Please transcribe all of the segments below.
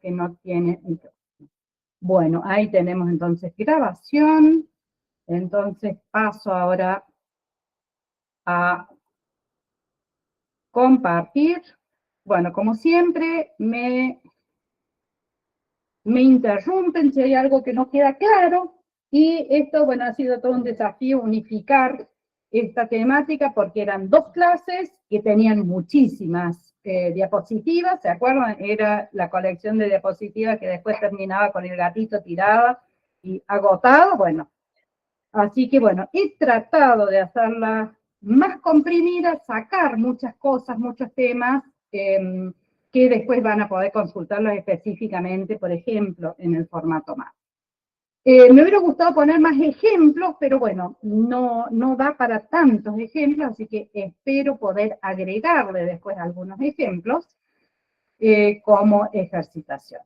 que no tiene micrófono. Bueno, ahí tenemos entonces grabación. Entonces paso ahora a compartir. Bueno, como siempre, me interrumpen si hay algo que no queda claro. Y esto, bueno, ha sido todo un desafío unificar esta temática porque eran 2 clases que tenían muchísimas diapositivas, ¿se acuerdan? Era la colección de diapositivas que después terminaba con el gatito tirado y agotado. Bueno, así que bueno, he tratado de hacerla más comprimida, sacar muchas cosas, muchos temas, que después van a poder consultarlos específicamente, por ejemplo, en el formato MAP. Me hubiera gustado poner más ejemplos, pero bueno, no da para tantos ejemplos, así que espero poder agregarle después algunos ejemplos como ejercitación.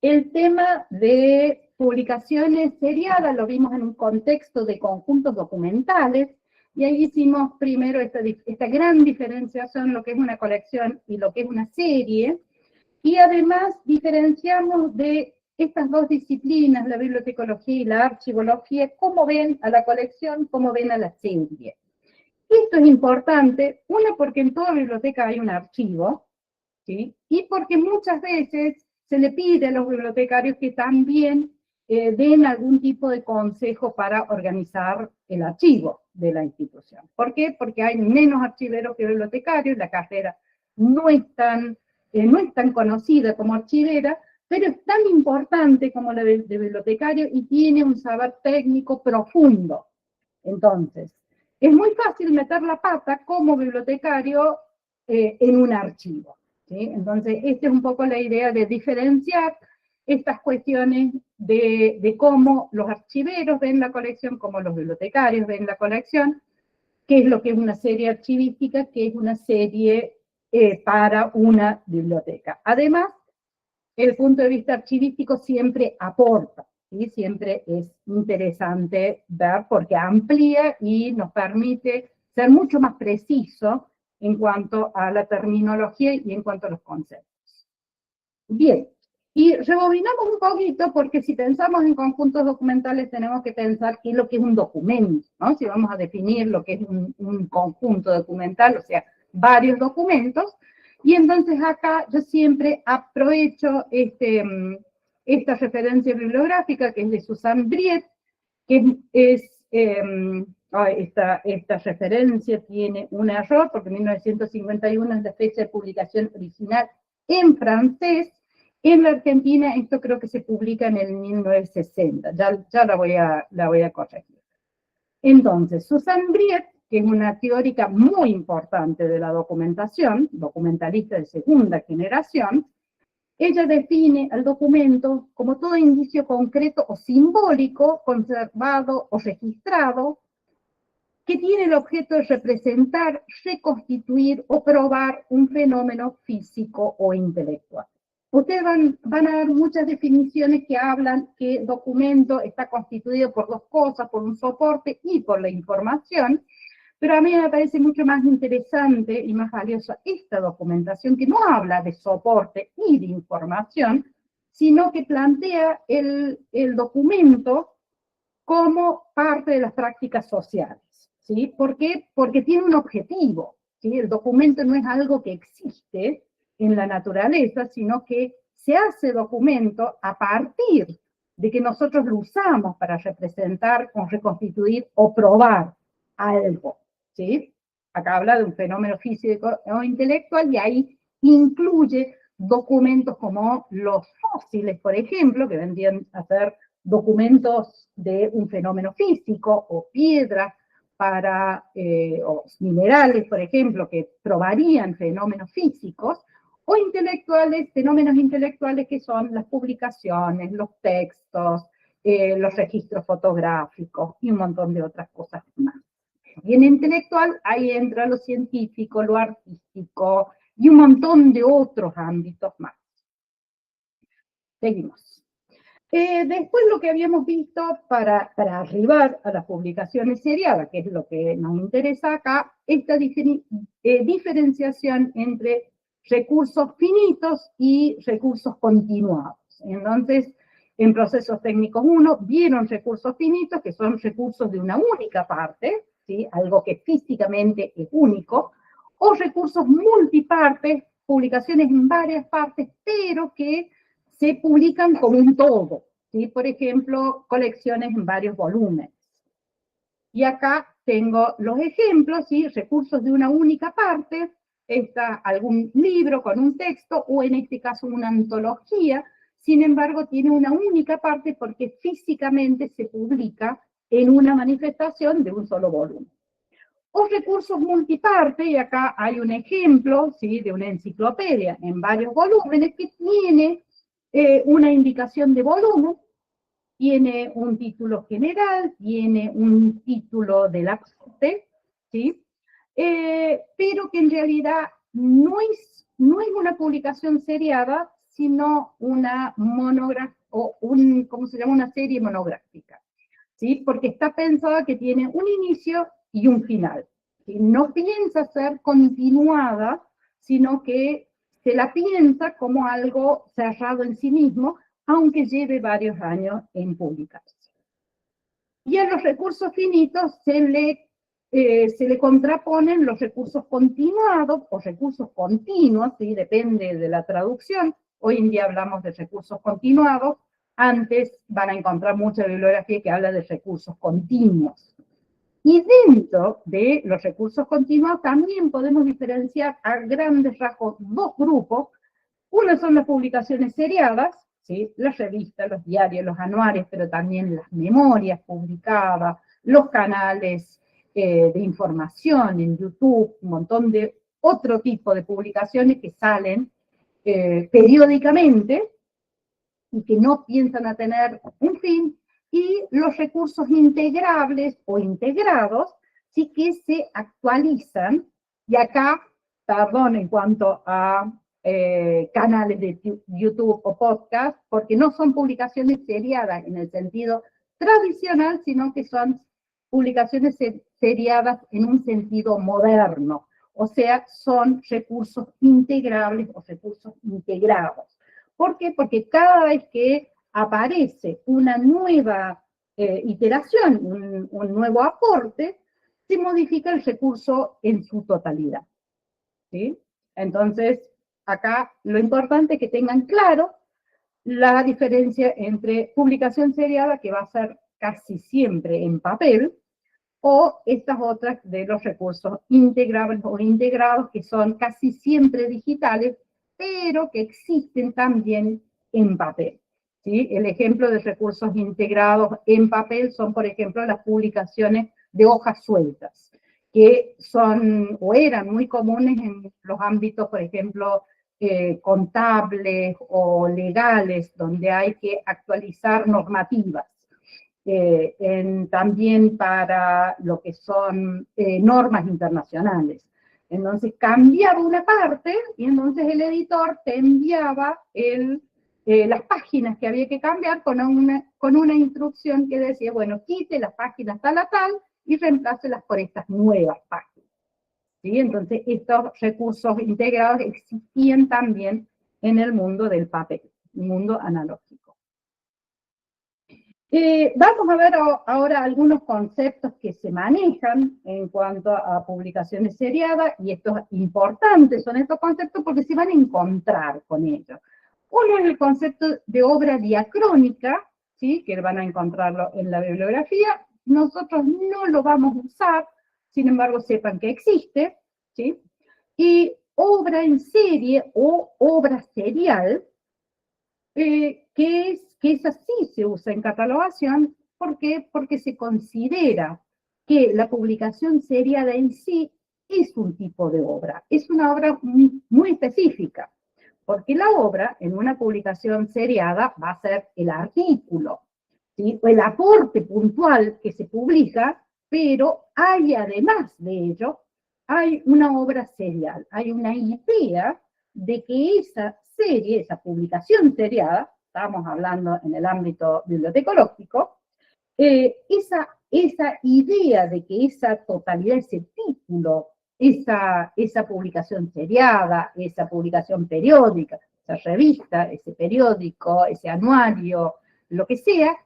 El tema de publicaciones seriadas lo vimos en un contexto de conjuntos documentales, y ahí hicimos primero esta gran diferenciación, lo que es una colección y lo que es una serie, y además diferenciamos de estas 2 disciplinas, la bibliotecología y la archivología, cómo ven a la colección, cómo ven a la serie. Esto es importante, una, porque en toda biblioteca hay un archivo, ¿sí? Y porque muchas veces se le pide a los bibliotecarios que también den algún tipo de consejo para organizar el archivo de la institución. ¿Por qué? Porque hay menos archiveros que bibliotecarios, la carrera no es tan conocida como archivera, pero es tan importante como la de bibliotecario y tiene un saber técnico profundo. Entonces, es muy fácil meter la pata como bibliotecario en un archivo. ¿Sí? Entonces, esta es un poco la idea de diferenciar estas cuestiones de cómo los archiveros ven la colección, cómo los bibliotecarios ven la colección, qué es lo que es una serie archivística, qué es una serie para una biblioteca. Además, el punto de vista archivístico siempre aporta, ¿sí? Siempre es interesante ver porque amplía y nos permite ser mucho más preciso en cuanto a la terminología y en cuanto a los conceptos. Bien, y rebobinamos un poquito porque si pensamos en conjuntos documentales tenemos que pensar qué es lo que es un documento, ¿no? Si vamos a definir lo que es un conjunto documental, o sea, varios documentos, y entonces acá yo siempre aprovecho esta referencia bibliográfica que es de Susanne Briet, que esta referencia tiene un error, porque 1951 es la fecha de publicación original en francés. En la Argentina esto creo que se publica en el 1960, ya la voy a corregir. Entonces, Susanne Briet, que es una teórica muy importante de la documentación, documentalista de segunda generación, ella define al documento como todo indicio concreto o simbólico, conservado o registrado, que tiene el objeto de representar, reconstituir o probar un fenómeno físico o intelectual. Ustedes van a ver muchas definiciones que hablan que documento está constituido por 2 cosas, por un soporte y por la información, pero a mí me parece mucho más interesante y más valiosa esta documentación que no habla de soporte y de información, sino que plantea el documento como parte de las prácticas sociales. ¿Sí? ¿Por qué? Porque tiene un objetivo. ¿Sí? El documento no es algo que existe en la naturaleza, sino que se hace documento a partir de que nosotros lo usamos para representar o reconstituir o probar algo. ¿Sí? Acá habla de un fenómeno físico o intelectual y ahí incluye documentos como los fósiles, por ejemplo, que vendrían a ser documentos de un fenómeno físico o piedras o minerales, por ejemplo, que probarían fenómenos físicos, o intelectuales, fenómenos intelectuales que son las publicaciones, los textos, los registros fotográficos y un montón de otras cosas más. Y en intelectual ahí entra lo científico, lo artístico y un montón de otros ámbitos más. Seguimos. Después lo que habíamos visto para arribar a las publicaciones seriadas, que es lo que nos interesa acá, esta diferenciación entre recursos finitos y recursos continuados. Entonces, en procesos técnicos 1, vieron recursos finitos, que son recursos de una única parte, ¿sí? Algo que físicamente es único, o recursos multipartes, publicaciones en varias partes, pero que se publican como un todo, ¿sí? Por ejemplo, colecciones en varios volúmenes. Y acá tengo los ejemplos, ¿sí? Recursos de una única parte, está algún libro con un texto, o en este caso una antología, sin embargo tiene una única parte porque físicamente se publica en una manifestación de un solo volumen. O recursos multiparte, y acá hay un ejemplo, ¿sí? De una enciclopedia en varios volúmenes que tiene una indicación de volumen, tiene un título general, tiene un título de la parte, ¿sí? Pero que en realidad no es una publicación seriada, sino una monografía, o ¿cómo se llama? Una serie monográfica, ¿sí? Porque está pensada que tiene un inicio y un final, ¿sí? No piensa ser continuada, sino que se la piensa como algo cerrado en sí mismo, aunque lleve varios años en publicarse. Y a los recursos finitos se le contraponen los recursos continuados o recursos continuos, ¿sí? Depende de la traducción. Hoy en día hablamos de recursos continuados, antes van a encontrar mucha bibliografía que habla de recursos continuos. Y dentro de los recursos continuos también podemos diferenciar a grandes rasgos dos grupos. Uno son las publicaciones seriadas, ¿sí? Las revistas, los diarios, los anuarios, pero también las memorias publicadas, los canales de información en YouTube, un montón de otro tipo de publicaciones que salen periódicamente y que no piensan a tener un fin, y los recursos integrables o integrados, sí que se actualizan, y acá, perdón, en cuanto a canales de YouTube o podcast, porque no son publicaciones seriadas en el sentido tradicional, sino que son publicaciones seriadas en un sentido moderno, o sea, son recursos integrables o recursos integrados. ¿Por qué? Porque cada vez que aparece una nueva iteración, un nuevo aporte, se modifica el recurso en su totalidad, ¿sí? Entonces, acá lo importante es que tengan claro la diferencia entre publicación seriada, que va a ser casi siempre en papel, o estas otras de los recursos integrables o integrados, que son casi siempre digitales, pero que existen también en papel, ¿sí? El ejemplo de recursos integrados en papel son, por ejemplo, las publicaciones de hojas sueltas, que son o eran muy comunes en los ámbitos, por ejemplo, contables o legales, donde hay que actualizar normativas. También para lo que son normas internacionales. Entonces cambiaba una parte y entonces el editor te enviaba las páginas que había que cambiar con una instrucción que decía, bueno, quite las páginas tal a tal y reemplácelas por estas nuevas páginas, ¿sí? Entonces estos recursos integrados existían también en el mundo del papel, el mundo analógico. Vamos a ver ahora algunos conceptos que se manejan en cuanto a publicaciones seriadas, y estos importantes son estos conceptos porque se van a encontrar con ellos. Uno es el concepto de obra diacrónica, ¿sí? Que van a encontrarlo en la bibliografía. Nosotros no lo vamos a usar, sin embargo sepan que existe, ¿sí? Y obra en serie o obra serial, que esa sí se usa en catalogación. ¿Por qué? Porque se considera que la publicación seriada en sí es un tipo de obra, es una obra muy específica, porque la obra en una publicación seriada va a ser el artículo, ¿sí? O el aporte puntual que se publica, pero hay, además de ello, hay una obra serial, hay una idea de que esa serie, esa publicación seriada, estamos hablando en el ámbito bibliotecológico, esa idea de que esa totalidad, ese título esa publicación seriada, esa publicación periódica, esa revista, ese periódico, ese anuario, lo que sea,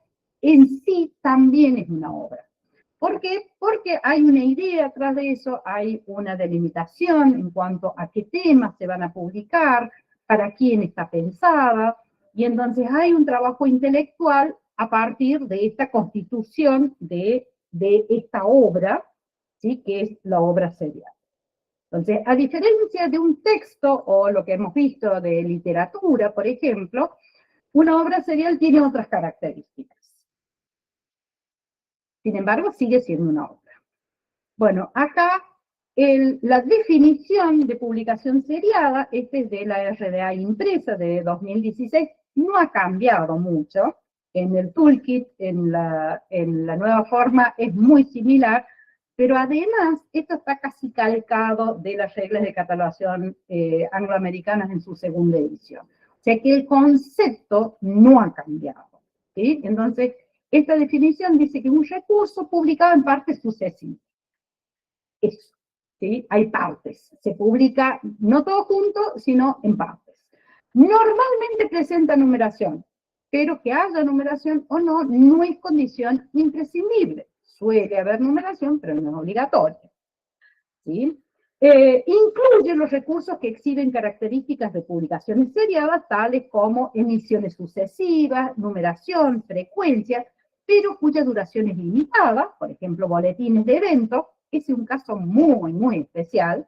en sí también es una obra. ¿Por qué? Porque hay una idea atrás de eso, hay una delimitación en cuanto a qué temas se van a publicar, para quién está pensada, y entonces hay un trabajo intelectual a partir de esta constitución de esta obra, ¿sí? Que es la obra serial. Entonces, a diferencia de un texto o lo que hemos visto de literatura, por ejemplo, una obra serial tiene otras características. Sin embargo, sigue siendo una obra. Bueno, acá la definición de publicación seriada, este es de la RDA impresa de 2016, no ha cambiado mucho. En el toolkit, en la nueva forma, es muy similar, pero además esto está casi calcado de las reglas de catalogación angloamericanas en su segunda edición. O sea que el concepto no ha cambiado, ¿sí? Entonces, esta definición dice que un recurso publicado en partes sucesivas. Eso, ¿sí? Hay partes. Se publica no todo junto, sino en partes. Normalmente presenta numeración, pero que haya numeración o no, no es condición imprescindible. Suele haber numeración, pero no es obligatoria. ¿Sí? Incluye los recursos que exhiben características de publicaciones seriadas, tales como emisiones sucesivas, numeración, frecuencia, pero cuya duración es limitada, por ejemplo, boletines de eventos, ese es un caso muy, muy especial,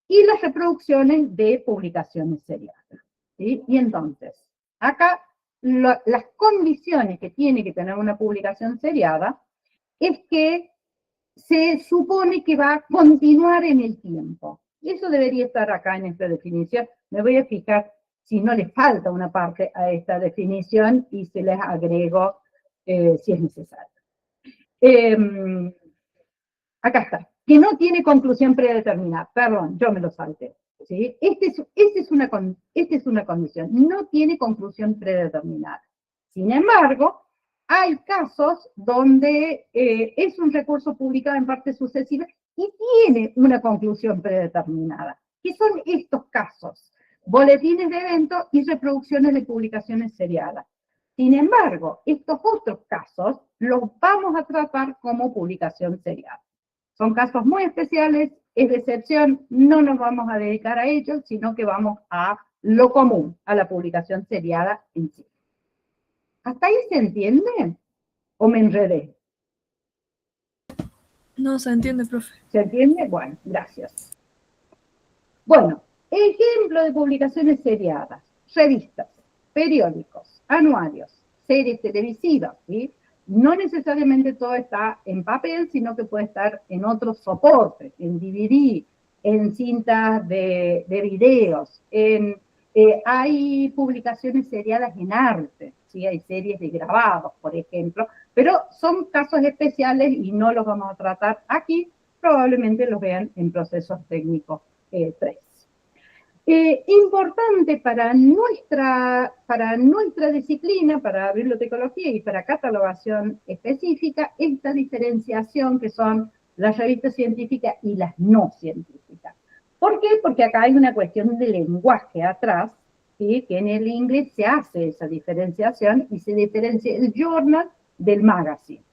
y las reproducciones de publicaciones seriadas. ¿Sí? Y entonces, acá las condiciones que tiene que tener una publicación seriada es que se supone que va a continuar en el tiempo. Eso debería estar acá en esta definición. Me voy a fijar si no le falta una parte a esta definición y se les agrego si es necesario. Acá está. Que no tiene conclusión predeterminada. Perdón, yo me lo salté. ¿Sí? Esta es una condición. No tiene conclusión predeterminada. Sin embargo, hay casos donde es un recurso publicado en parte sucesiva y tiene una conclusión predeterminada. ¿Qué son estos casos? Boletines de eventos y reproducciones de publicaciones seriadas. Sin embargo, estos otros casos los vamos a tratar como publicación seriada. Son casos muy especiales, es de excepción, no nos vamos a dedicar a ellos, sino que vamos a lo común, a la publicación seriada en sí. ¿Hasta ahí se entiende? ¿O me enredé? No, se entiende, profe. ¿Se entiende? Bueno, gracias. Bueno, ejemplo de publicaciones seriadas, revistas, periódicos, anuarios, series televisivas, ¿sí? No necesariamente todo está en papel, sino que puede estar en otros soportes, en DVD, en cintas de videos, hay publicaciones seriadas en arte, ¿sí? Hay series de grabados, por ejemplo, pero son casos especiales y no los vamos a tratar aquí, probablemente los vean en procesos técnicos 3. Importante para nuestra disciplina, para bibliotecología y para catalogación específica, esta diferenciación que son las revistas científicas y las no científicas. ¿Por qué? Porque acá hay una cuestión de lenguaje atrás, ¿sí? Que en el inglés se hace esa diferenciación y se diferencia el journal del magazine.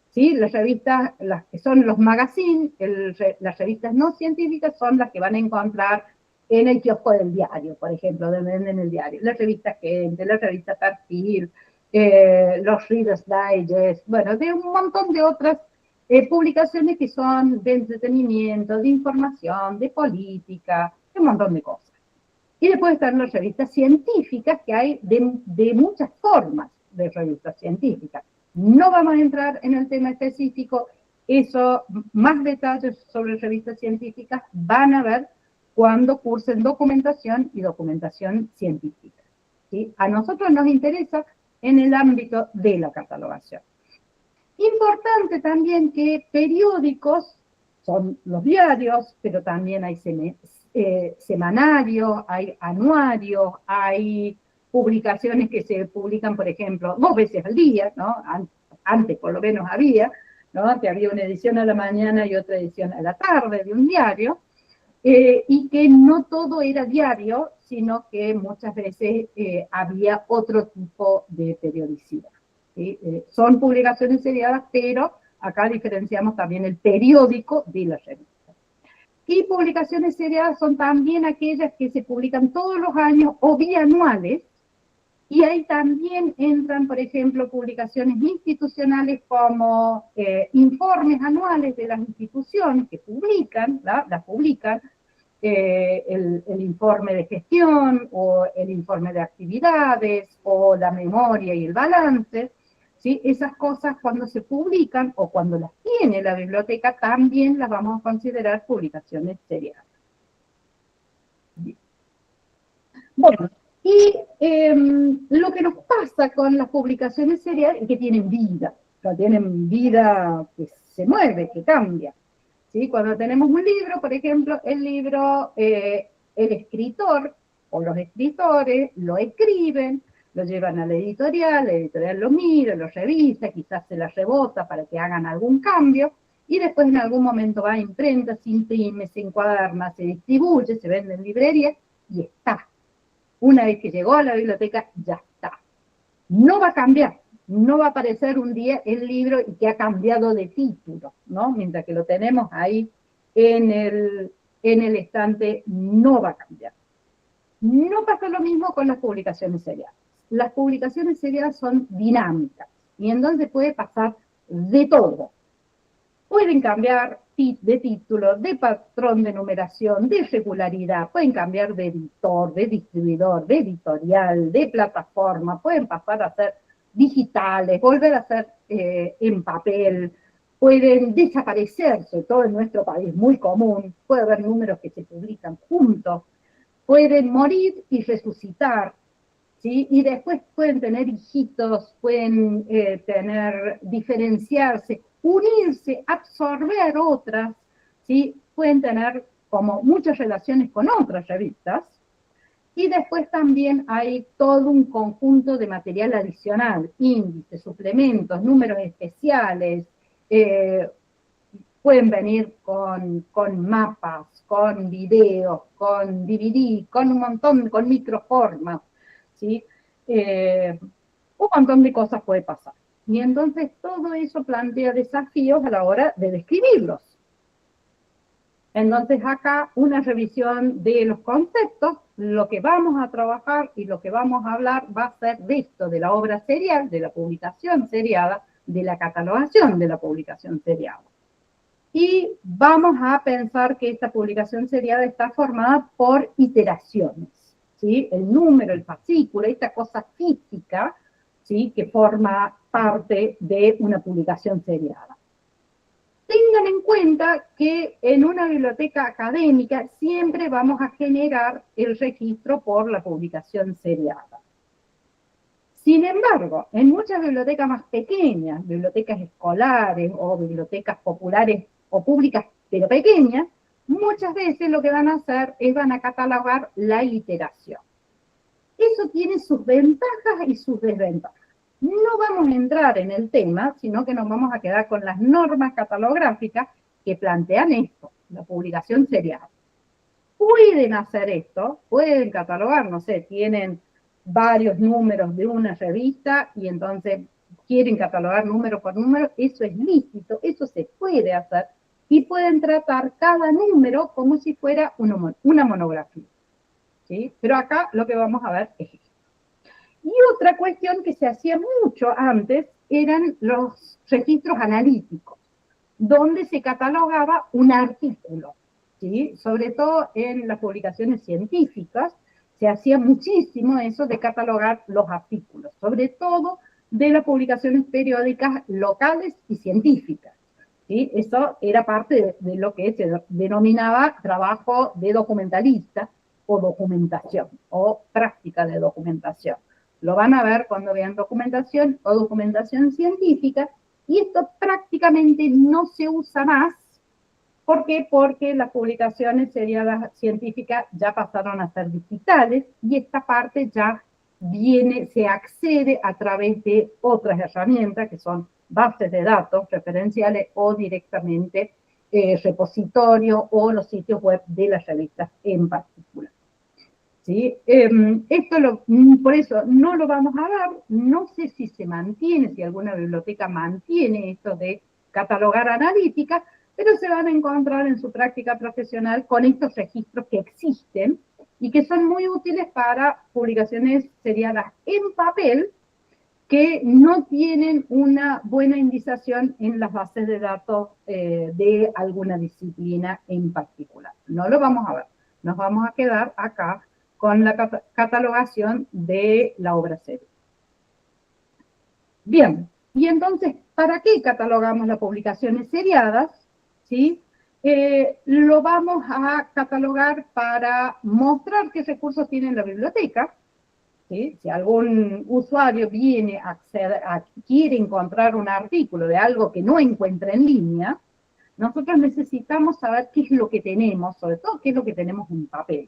¿Sí? Las revistas, las que son los magazines, las revistas no científicas son las que van a encontrar en el kiosco del diario, por ejemplo, donde venden el diario. Las revistas Gente, la revista Perfil, los Reader's Digest, bueno, de un montón de otras publicaciones que son de entretenimiento, de información, de política, de un montón de cosas. Y después están las revistas científicas, que hay de muchas formas de revistas científicas. No vamos a entrar en el tema específico, eso, más detalles sobre revistas científicas van a ver cuando cursen documentación y documentación científica. ¿Sí? A nosotros nos interesa en el ámbito de la catalogación. Importante también que periódicos son los diarios, pero también hay semanarios, hay anuarios, hay publicaciones que se publican, por ejemplo, 2 veces al día, ¿no? Antes por lo menos había, ¿no? Que había una edición a la mañana y otra edición a la tarde de un diario. y que no todo era diario, sino que muchas veces había otro tipo de periodicidad. ¿Sí? Son publicaciones seriadas, pero acá diferenciamos también el periódico de la revista. Y publicaciones seriadas son también aquellas que se publican todos los años o bianuales, y ahí también entran, por ejemplo, publicaciones institucionales como informes anuales de las instituciones que publican, las publican, el informe de gestión o el informe de actividades o la memoria y el balance. ¿Sí? Esas cosas cuando se publican o cuando las tiene la biblioteca también las vamos a considerar publicaciones seriadas. Bueno, y lo que nos pasa con las publicaciones seriales es que tienen vida, o sea, tienen vida que se mueve, que cambia. ¿Sí? Cuando tenemos un libro, por ejemplo, el libro, el escritor o los escritores lo escriben, lo llevan a la editorial lo mira, lo revisa, quizás se la rebota para que hagan algún cambio, y después en algún momento va a imprenta, se imprime, se encuaderna, se distribuye, se vende en librerías y está. Una vez que llegó a la biblioteca, ya está. No va a cambiar, no va a aparecer un día el libro y que ha cambiado de título, ¿no? Mientras que lo tenemos ahí en el estante, no va a cambiar. No pasa lo mismo con las publicaciones seriadas. Las publicaciones seriadas son dinámicas y entonces puede pasar de todo. Pueden cambiar de título, de patrón de numeración, de regularidad, pueden cambiar de editor, de distribuidor, de editorial, de plataforma, pueden pasar a ser digitales, volver a ser en papel, pueden desaparecer, sobre todo en nuestro país, muy común, puede haber números que se publican juntos, pueden morir y resucitar, ¿sí? Y después pueden tener hijitos, pueden diferenciarse, unirse, absorber otras, ¿sí? Pueden tener como muchas relaciones con otras revistas, y después también hay todo un conjunto de material adicional, índices, suplementos, números especiales, pueden venir con mapas, con videos, con DVD, con un montón, con microformas, ¿sí? Un montón de cosas puede pasar. Y entonces todo eso plantea desafíos a la hora de describirlos. Entonces acá una revisión de los conceptos, lo que vamos a trabajar y lo que vamos a hablar va a ser de esto, de la obra serial, de la publicación seriada, de la catalogación de la publicación seriada. Y vamos a pensar que esta publicación seriada está formada por iteraciones, ¿sí? El número, el fascículo, esta cosa física, ¿sí? Que forma parte de una publicación seriada. Tengan en cuenta que en una biblioteca académica siempre vamos a generar el registro por la publicación seriada. Sin embargo, en muchas bibliotecas más pequeñas, bibliotecas escolares o bibliotecas populares o públicas, pero pequeñas, muchas veces lo que van a hacer es van a catalogar la iteración. Eso tiene sus ventajas y sus desventajas. No vamos a entrar en el tema, sino que nos vamos a quedar con las normas catalográficas que plantean esto, la publicación seriada. Pueden hacer esto, pueden catalogar, no sé, tienen varios números de una revista y entonces quieren catalogar número por número, eso es lícito, eso se puede hacer, y pueden tratar cada número como si fuera una monografía, ¿sí? Pero acá lo que vamos a ver es esto. Y otra cuestión que se hacía mucho antes eran los registros analíticos, donde se catalogaba un artículo, ¿sí? Sobre todo en las publicaciones científicas, se hacía muchísimo eso de catalogar los artículos, sobre todo de las publicaciones periódicas locales y científicas. ¿Sí? Eso era parte de lo que se denominaba trabajo de documentalista o documentación, o práctica de documentación. Lo van a ver cuando vean documentación o documentación científica, y esto prácticamente no se usa más. ¿Por qué? Porque las publicaciones seriadas científicas ya pasaron a ser digitales y esta parte ya se accede a través de otras herramientas que son bases de datos referenciales o directamente repositorio o los sitios web de las revistas en particular. ¿Sí? Por eso no lo vamos a ver, no sé si se mantiene, si alguna biblioteca mantiene esto de catalogar analítica, pero se van a encontrar en su práctica profesional con estos registros que existen y que son muy útiles para publicaciones seriadas en papel que no tienen una buena indización en las bases de datos de alguna disciplina en particular. No lo vamos a ver, nos vamos a quedar acá con la catalogación de la obra seria. Bien, y entonces, ¿para qué catalogamos las publicaciones seriadas? ¿Sí? Lo vamos a catalogar para mostrar qué recursos tiene la biblioteca. ¿Sí? Si algún usuario viene quiere encontrar un artículo de algo que no encuentra en línea, nosotros necesitamos saber qué es lo que tenemos, sobre todo qué es lo que tenemos en papel.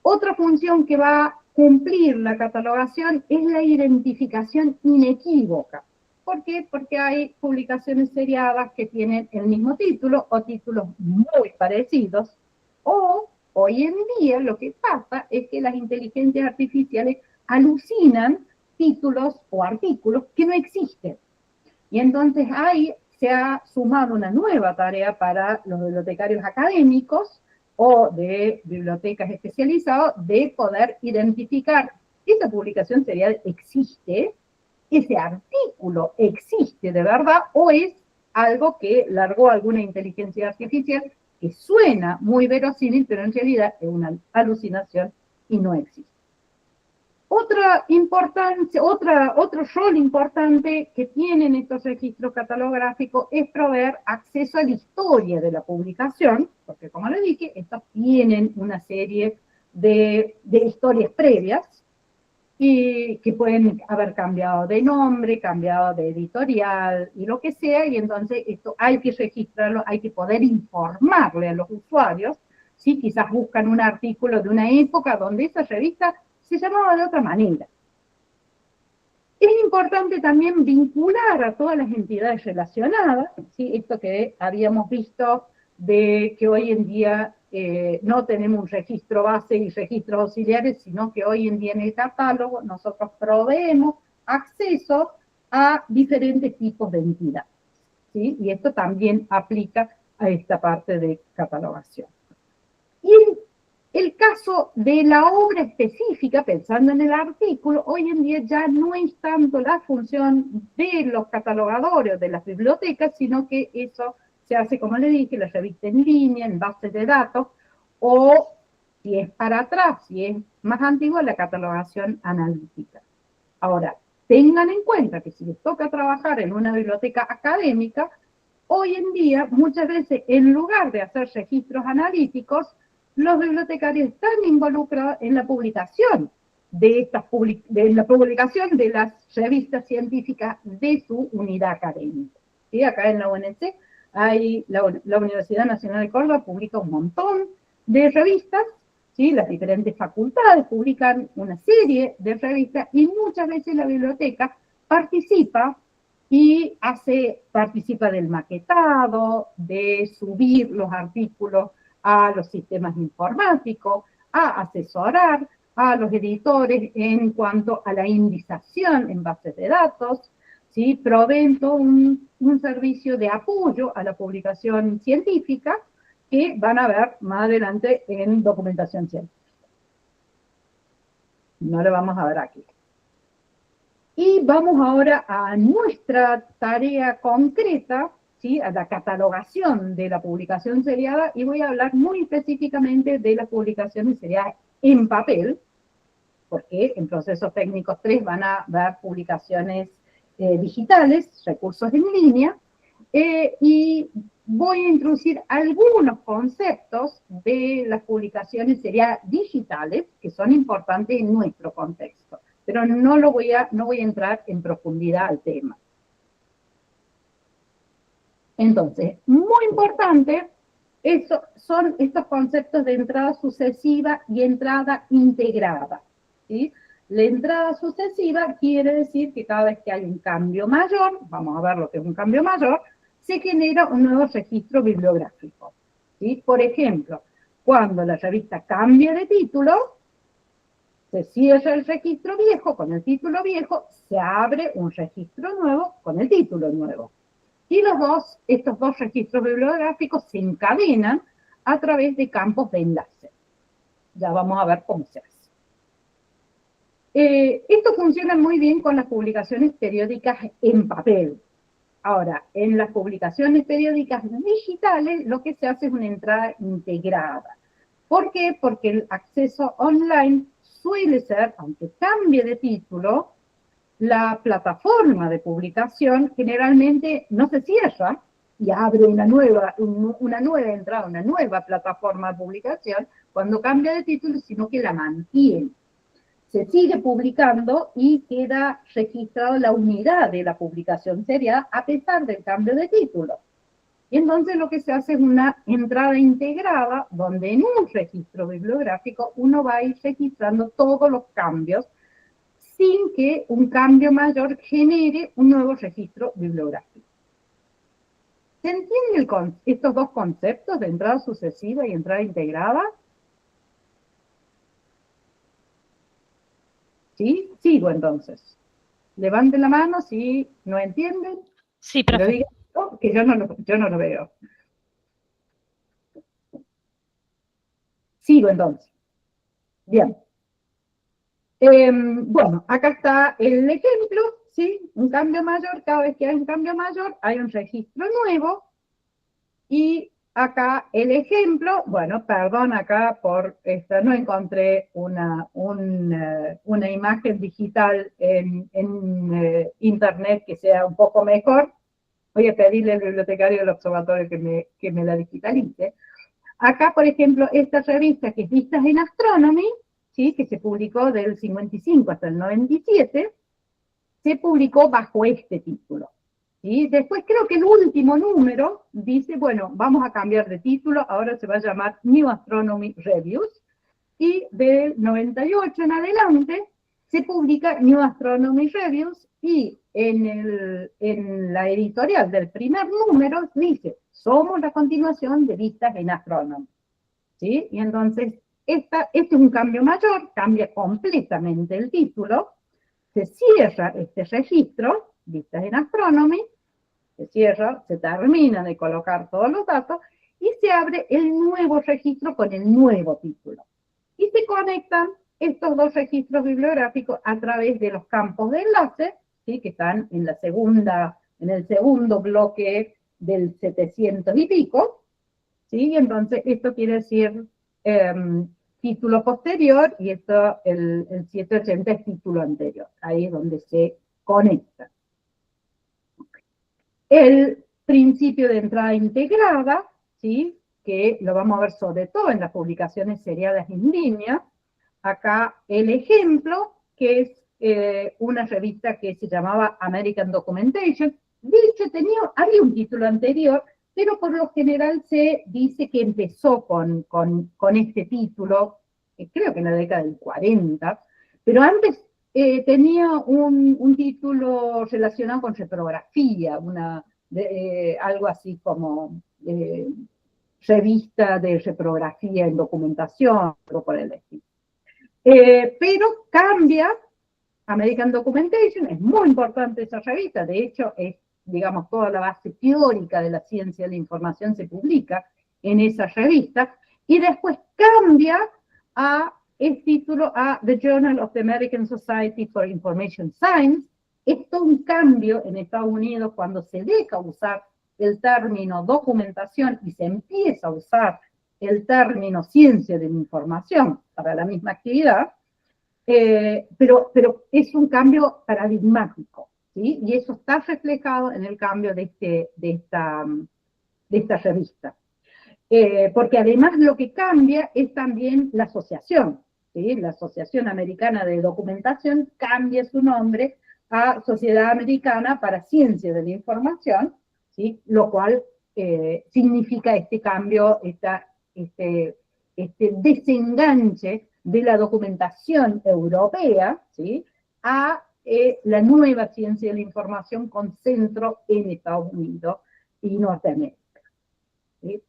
Otra función que va a cumplir la catalogación es la identificación inequívoca. ¿Por qué? Porque hay publicaciones seriadas que tienen el mismo título o títulos muy parecidos, o hoy en día lo que pasa es que las inteligencias artificiales alucinan títulos o artículos que no existen. Y entonces ahí se ha sumado una nueva tarea para los bibliotecarios académicos o de bibliotecas especializadas de poder identificar esa publicación serial existe, ese artículo existe de verdad o es algo que largó alguna inteligencia artificial que suena muy verosímil, pero en realidad es una alucinación y no existe. Otro rol importante que tienen estos registros catalográficos es proveer acceso a la historia de la publicación, porque como les dije, estos tienen una serie de historias previas y que pueden haber cambiado de nombre, cambiado de editorial y lo que sea, y entonces esto hay que registrarlo, hay que poder informarle a los usuarios, si quizás buscan un artículo de una época donde esa revista se llamaba de otra manera. Es importante también vincular a todas las entidades relacionadas, ¿sí? Esto que habíamos visto de que hoy en día no tenemos un registro base y registros auxiliares, sino que hoy en día en el catálogo nosotros proveemos acceso a diferentes tipos de entidades, ¿sí? Y esto también aplica a esta parte de catalogación. Y el caso de la obra específica, pensando en el artículo, hoy en día ya no es tanto la función de los catalogadores de las bibliotecas, sino que eso se hace, como le dije, la revista en línea, en bases de datos, o si es para atrás, si es más antigua, la catalogación analítica. Ahora, tengan en cuenta que si les toca trabajar en una biblioteca académica, hoy en día, muchas veces, en lugar de hacer registros analíticos, los bibliotecarios están involucrados en la publicación de la publicación de las revistas científicas de su unidad académica. ¿Sí? Acá en la UNC, la Universidad Nacional de Córdoba publica un montón de revistas, ¿sí? Las diferentes facultades publican una serie de revistas y muchas veces la biblioteca participa y participa del maquetado, de subir los artículos a los sistemas informáticos, a asesorar a los editores en cuanto a la indización en bases de datos, ¿sí? Proveen todo un servicio de apoyo a la publicación científica que van a ver más adelante en documentación científica. No lo vamos a ver aquí. Y vamos ahora a nuestra tarea concreta, ¿sí? A la catalogación de la publicación seriada, y voy a hablar muy específicamente de las publicaciones seriadas en papel, porque en procesos técnicos 3 van a ver publicaciones digitales, recursos en línea, y voy a introducir algunos conceptos de las publicaciones seriadas digitales que son importantes en nuestro contexto, pero no voy a entrar en profundidad al tema. Entonces, muy importante, son estos conceptos de entrada sucesiva y entrada integrada, ¿sí? La entrada sucesiva quiere decir que cada vez que hay un cambio mayor, vamos a ver lo que es un cambio mayor, se genera un nuevo registro bibliográfico, ¿sí? Por ejemplo, cuando la revista cambia de título, se cierra el registro viejo con el título viejo, se abre un registro nuevo con el título nuevo. Y estos dos registros bibliográficos se encadenan a través de campos de enlace. Ya vamos a ver cómo se hace. Esto funciona muy bien con las publicaciones periódicas en papel. Ahora, en las publicaciones periódicas digitales, lo que se hace es una entrada integrada. ¿Por qué? Porque el acceso online suele ser, aunque cambie de título, la plataforma de publicación generalmente no se cierra y abre una nueva entrada, una nueva plataforma de publicación cuando cambia de título, sino que la mantiene. Se sigue publicando y queda registrada la unidad de la publicación seriada a pesar del cambio de título. Y entonces lo que se hace es una entrada integrada donde en un registro bibliográfico uno va a ir registrando todos los cambios sin que un cambio mayor genere un nuevo registro bibliográfico. ¿Se entienden estos dos conceptos de entrada sucesiva y entrada integrada? ¿Sí? Sigo entonces. Levanten la mano si no entienden. Sí, profe. Pero digan que yo no lo veo. Sigo entonces. Bien. Bueno, acá está el ejemplo, ¿sí? Un cambio mayor, cada vez que hay un cambio mayor, hay un registro nuevo. Y acá el ejemplo, bueno, perdón acá por esto, no encontré una imagen digital en internet que sea un poco mejor. Voy a pedirle al bibliotecario del observatorio que me la digitalice. Acá, por ejemplo, esta revista que es Vistas en Astronomy, ¿sí? Que se publicó del 55 hasta el 97, se publicó bajo este título. ¿Sí? Después creo que el último número dice, bueno, vamos a cambiar de título, ahora se va a llamar New Astronomy Reviews, y del 98 en adelante se publica New Astronomy Reviews, y en la editorial del primer número dice, somos la continuación de Vistas en Astronomy. ¿Sí? Y entonces, este es un cambio mayor, cambia completamente el título, se cierra este registro, Vistas en Astronomy, se cierra, se termina de colocar todos los datos, y se abre el nuevo registro con el nuevo título. Y se conectan estos dos registros bibliográficos a través de los campos de enlace, ¿sí? Que están en el segundo bloque del 700 y pico, ¿sí? Entonces, esto quiere decir título posterior, y esto, el 780 es título anterior. Ahí es donde se conecta. El principio de entrada integrada, ¿sí? Que lo vamos a ver sobre todo en las publicaciones seriadas en línea. Acá el ejemplo, que es una revista que se llamaba American Documentation. De hecho, había un título anterior, pero por lo general se dice que empezó con este título, creo que en la década del 40, pero antes tenía un título relacionado con reprografía, algo así como revista de reprografía en documentación, algo por el estilo. Pero cambia, American Documentation, es muy importante esa revista, de hecho es, digamos, toda la base teórica de la ciencia de la información se publica en esa revista, y después cambia el título a The Journal of the American Society for Information Science. Es todo un cambio en Estados Unidos cuando se deja usar el término documentación y se empieza a usar el término ciencia de la información para la misma actividad, pero es un cambio paradigmático, ¿sí? Y eso está reflejado en el cambio de esta revista. Porque además lo que cambia es también la asociación, ¿sí? La Asociación Americana de Documentación cambia su nombre a Sociedad Americana para Ciencia de la Información, ¿sí? Lo cual significa este cambio, este desenganche de la documentación europea, ¿sí? A la nueva ciencia de la información con centro en Estados Unidos, y Norteamérica. ¿Sí?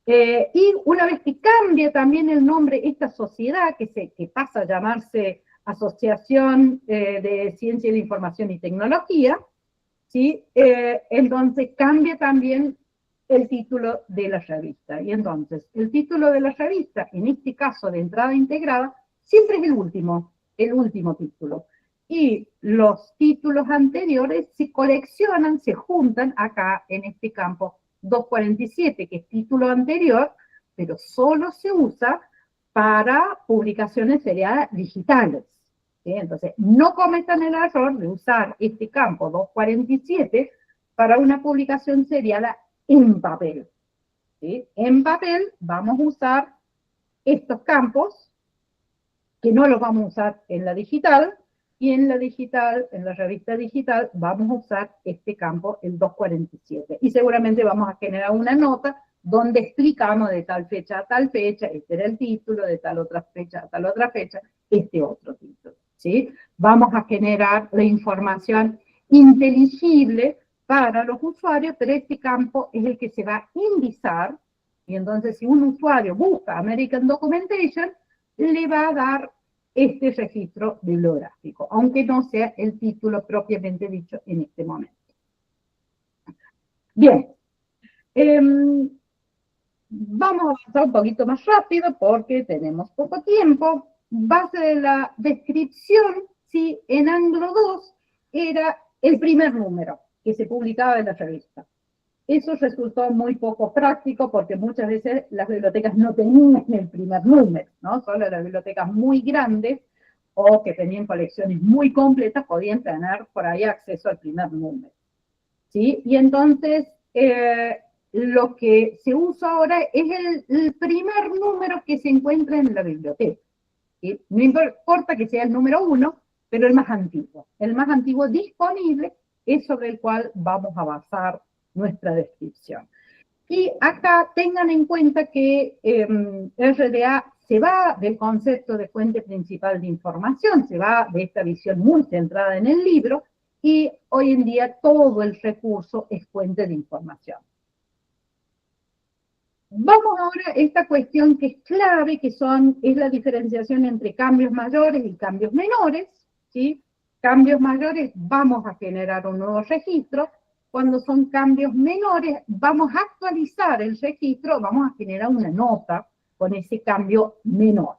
Y una vez que cambia también el nombre, esta sociedad, que pasa a llamarse Asociación de Ciencia de la Información y Tecnología, ¿sí? Entonces cambia también el título de la revista. Y entonces, el título de la revista, en este caso de entrada integrada, siempre es el último título. Y los títulos anteriores se coleccionan, se juntan acá en este campo 247, que es título anterior, pero solo se usa para publicaciones seriadas digitales. ¿Sí? Entonces, no cometan el error de usar este campo 247 para una publicación seriada en papel. ¿Sí? En papel vamos a usar estos campos, que no los vamos a usar en la digital, y en la digital, en la revista digital, vamos a usar este campo, el 247. Y seguramente vamos a generar una nota donde explicamos de tal fecha a tal fecha, este era el título, de tal otra fecha a tal otra fecha, este otro título. ¿Sí? Vamos a generar la información inteligible para los usuarios, pero este campo es el que se va a indizar, y entonces si un usuario busca American Documentation, le va a dar este registro bibliográfico, aunque no sea el título propiamente dicho en este momento. Bien, vamos a avanzar un poquito más rápido porque tenemos poco tiempo. Base de la descripción, ¿sí? En Anglo 2 era el primer número que se publicaba en la revista. Eso resultó muy poco práctico porque muchas veces las bibliotecas no tenían el primer número, ¿no? Solo las bibliotecas muy grandes o que tenían colecciones muy completas podían tener por ahí acceso al primer número. ¿Sí? Y entonces lo que se usa ahora es el primer número que se encuentra en la biblioteca. ¿Sí? No importa que sea el número 1, pero el más antiguo. El más antiguo disponible es sobre el cual vamos a basar nuestra descripción. Y acá tengan en cuenta que RDA se va del concepto de fuente principal de información, se va de esta visión muy centrada en el libro, y hoy en día todo el recurso es fuente de información. Vamos ahora a esta cuestión que es clave, que es la diferenciación entre cambios mayores y cambios menores. ¿Sí? Cambios mayores, vamos a generar un nuevo registro. Cuando son cambios menores, vamos a actualizar el registro, vamos a generar una nota con ese cambio menor.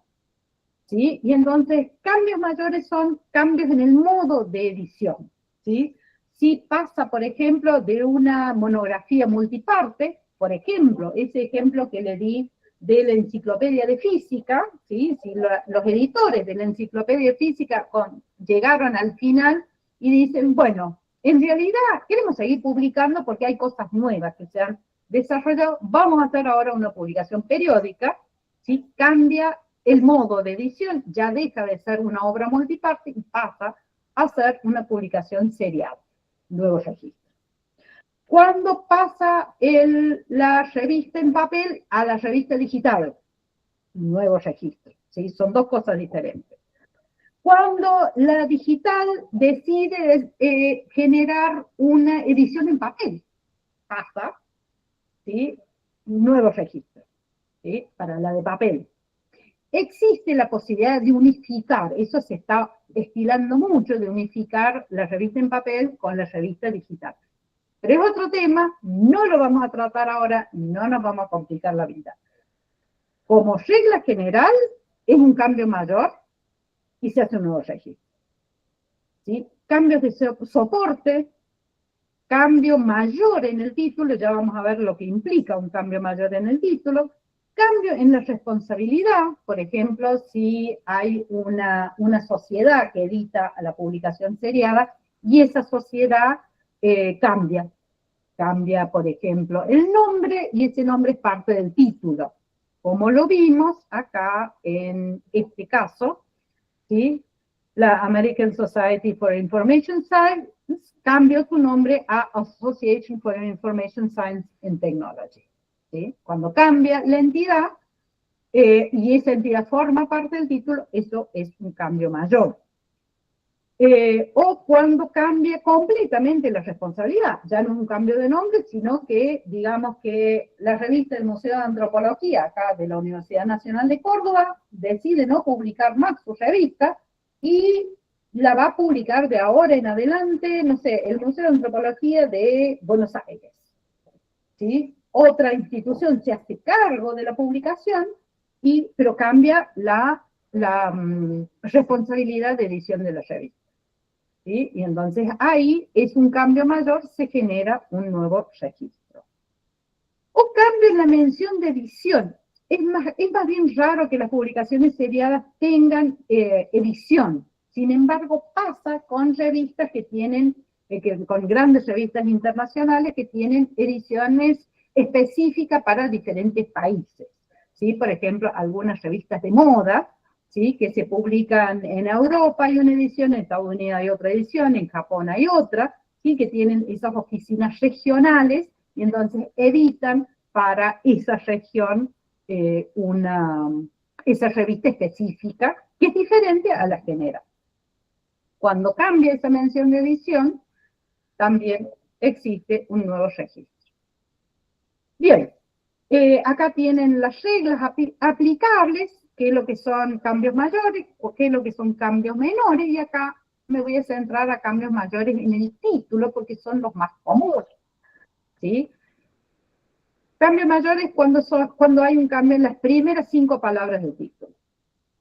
¿Sí? Y entonces, cambios mayores son cambios en el modo de edición. ¿Sí? Si pasa, por ejemplo, de una monografía multiparte, por ejemplo, ese ejemplo que le di de la enciclopedia de física, ¿sí? Si los editores de la enciclopedia de física llegaron al final y dicen, bueno, en realidad queremos seguir publicando porque hay cosas nuevas que se han desarrollado, vamos a hacer ahora una publicación periódica, ¿sí? Cambia el modo de edición, ya deja de ser una obra multiparte y pasa a ser una publicación serial. Nuevo registro. ¿Cuándo pasa la revista en papel a la revista digital? Nuevo registro. ¿Sí? Son dos cosas diferentes. Cuando la digital decide generar una edición en papel, pasa, ¿sí? Nuevo registro, ¿sí? Para la de papel. Existe la posibilidad de unificar, eso se está estilando mucho, de unificar la revista en papel con la revista digital. Pero es otro tema, no lo vamos a tratar ahora, no nos vamos a complicar la vida. Como regla general, es un cambio mayor y se hace un nuevo registro. ¿Sí? Cambios de soporte, cambio mayor en el título, ya vamos a ver lo que implica un cambio mayor en el título, cambio en la responsabilidad, por ejemplo, si hay una sociedad que edita la publicación seriada y esa sociedad cambia, por ejemplo, el nombre y ese nombre es parte del título, como lo vimos acá en este caso, ¿sí? La American Society for Information Science cambió su nombre a Association for Information Science and Technology. ¿Sí? Cuando cambia la entidad y esa entidad forma parte del título, eso es un cambio mayor. O cuando cambia completamente la responsabilidad, ya no es un cambio de nombre, sino que, digamos que la revista del Museo de Antropología, acá de la Universidad Nacional de Córdoba, decide no publicar más su revista y la va a publicar de ahora en adelante, no sé, el Museo de Antropología de Buenos Aires, ¿sí? Otra institución se hace cargo de la publicación, pero cambia la responsabilidad de edición de la revista. ¿Sí? Y entonces ahí es un cambio mayor, se genera un nuevo registro. O cambio en la mención de edición. Es más bien raro que las publicaciones seriadas tengan edición. Sin embargo, pasa con revistas que tienen, con grandes revistas internacionales que tienen ediciones específicas para diferentes países. ¿Sí? Por ejemplo, algunas revistas de moda, ¿sí? Que se publican en Europa hay una edición, en Estados Unidos hay otra edición, en Japón hay otra, ¿sí? Que tienen esas oficinas regionales y entonces editan para esa región esa revista específica que es diferente a la general. Cuando cambia esa mención de edición, también existe un nuevo registro. Bien, acá tienen las reglas aplicables, qué es lo que son cambios mayores o qué es lo que son cambios menores, y acá me voy a centrar a cambios mayores en el título porque son los más comunes, ¿sí? Cambios mayores cuando hay un cambio en las primeras 5 palabras del título,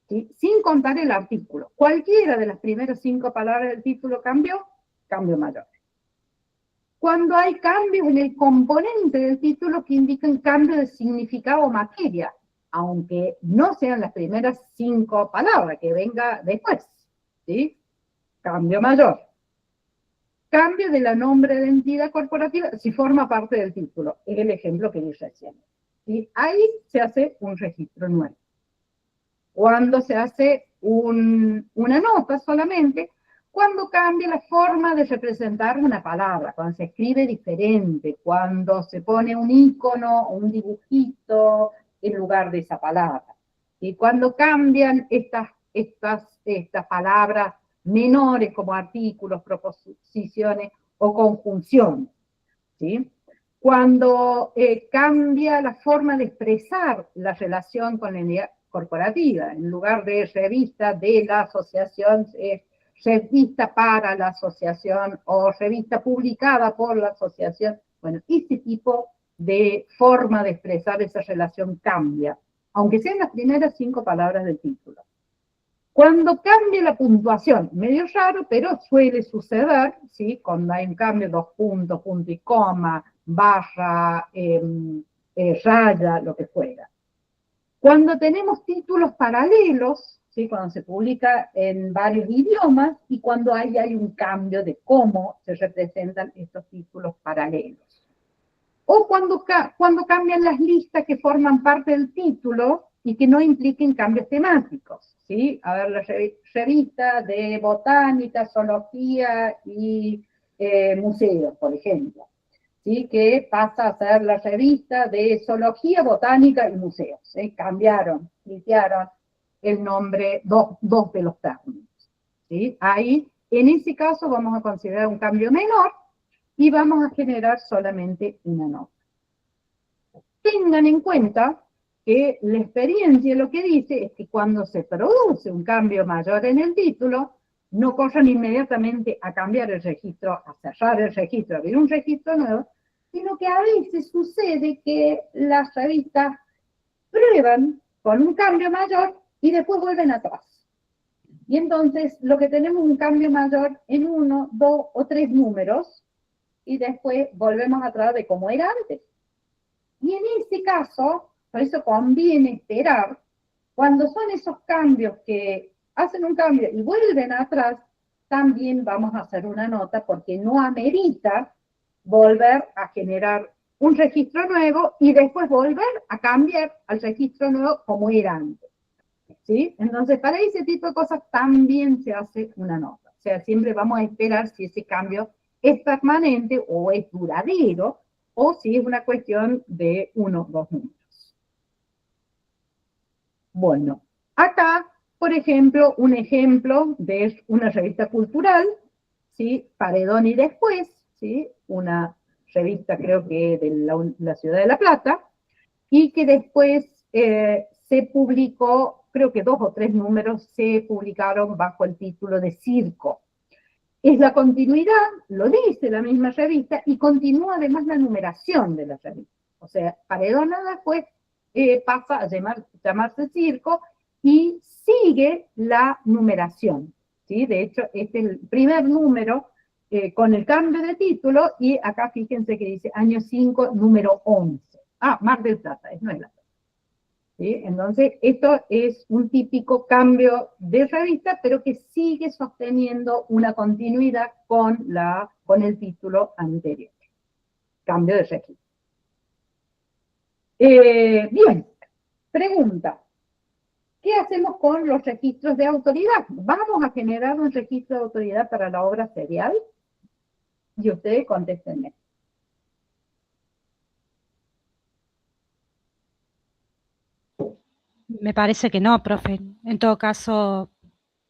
¿sí? Sin contar el artículo. Cualquiera de las primeras 5 palabras del título cambió, cambio mayor. Cuando hay cambios en el componente del título que indican cambio de significado o materia, aunque no sean las primeras 5 palabras, que venga después, ¿sí? Cambio mayor. Cambio de la nombre de entidad corporativa si forma parte del título. Es el ejemplo que di recién. Y ahí se hace un registro nuevo. Cuando se hace una nota solamente, cuando cambia la forma de representar una palabra, cuando se escribe diferente, cuando se pone un icono o un dibujito en lugar de esa palabra. Y cuando cambian estas palabras menores como artículos, proposiciones o conjunciones, ¿sí? Cuando cambia la forma de expresar la relación con la entidad corporativa, en lugar de revista de la asociación, revista para la asociación o revista publicada por la asociación. Bueno, este tipo de forma de expresar esa relación cambia, aunque sean las primeras 5 palabras del título. Cuando cambia la puntuación, medio raro, pero suele suceder, ¿sí? Cuando hay un cambio, 2 puntos, punto y coma, barra, raya, lo que fuera. Cuando tenemos títulos paralelos, ¿sí? Cuando se publica en varios idiomas y cuando hay un cambio de cómo se representan estos títulos paralelos. O cuando cambian las listas que forman parte del título y que no impliquen cambios temáticos, ¿sí? A ver, la revista de botánica, zoología y museos, por ejemplo, ¿sí? Que pasa a ser la revista de zoología, botánica y museos, ¿sí? Cambiaron el nombre, dos de los términos, ¿sí? Ahí, en ese caso, vamos a considerar un cambio menor y vamos a generar solamente una nota. Tengan en cuenta que la experiencia lo que dice es que cuando se produce un cambio mayor en el título, no corran inmediatamente a cambiar el registro, a cerrar el registro, a abrir un registro nuevo, sino que a veces sucede que las revistas prueban con un cambio mayor y después vuelven atrás. Y entonces lo que tenemos es un cambio mayor en 1, 2 o 3 números y después volvemos atrás de cómo era antes. Y en ese caso, por eso conviene esperar, cuando son esos cambios que hacen un cambio y vuelven atrás, también vamos a hacer una nota porque no amerita volver a generar un registro nuevo y después volver a cambiar al registro nuevo como era antes, ¿sí? Entonces, para ese tipo de cosas también se hace una nota. O sea, siempre vamos a esperar si ese cambio es permanente o es duradero, o si es una cuestión de 1 o 2 números. Bueno, acá Por ejemplo, un ejemplo de una revista cultural, ¿sí? Paredón y Después, ¿sí? Una revista creo que de la ciudad de La Plata, y que después se publicó, creo que 2 o 3 números se publicaron bajo el título de Circo. Es la continuidad, lo dice la misma revista, y continúa además la numeración de la revista. O sea, Paredona después pasa a llamarse Circo y sigue la numeración. ¿Sí? De hecho, este es el primer número con el cambio de título, y acá fíjense que dice año 5, número 11. Ah, Mar del Plata, no es la. ¿Sí? Entonces, esto es un típico cambio de revista, pero que sigue sosteniendo una continuidad con el título anterior. Cambio de registro. Bien, pregunta. ¿Qué hacemos con los registros de autoridad? ¿Vamos a generar un registro de autoridad para la obra serial? Y ustedes contéstenme. Me parece que no, profe. En todo caso,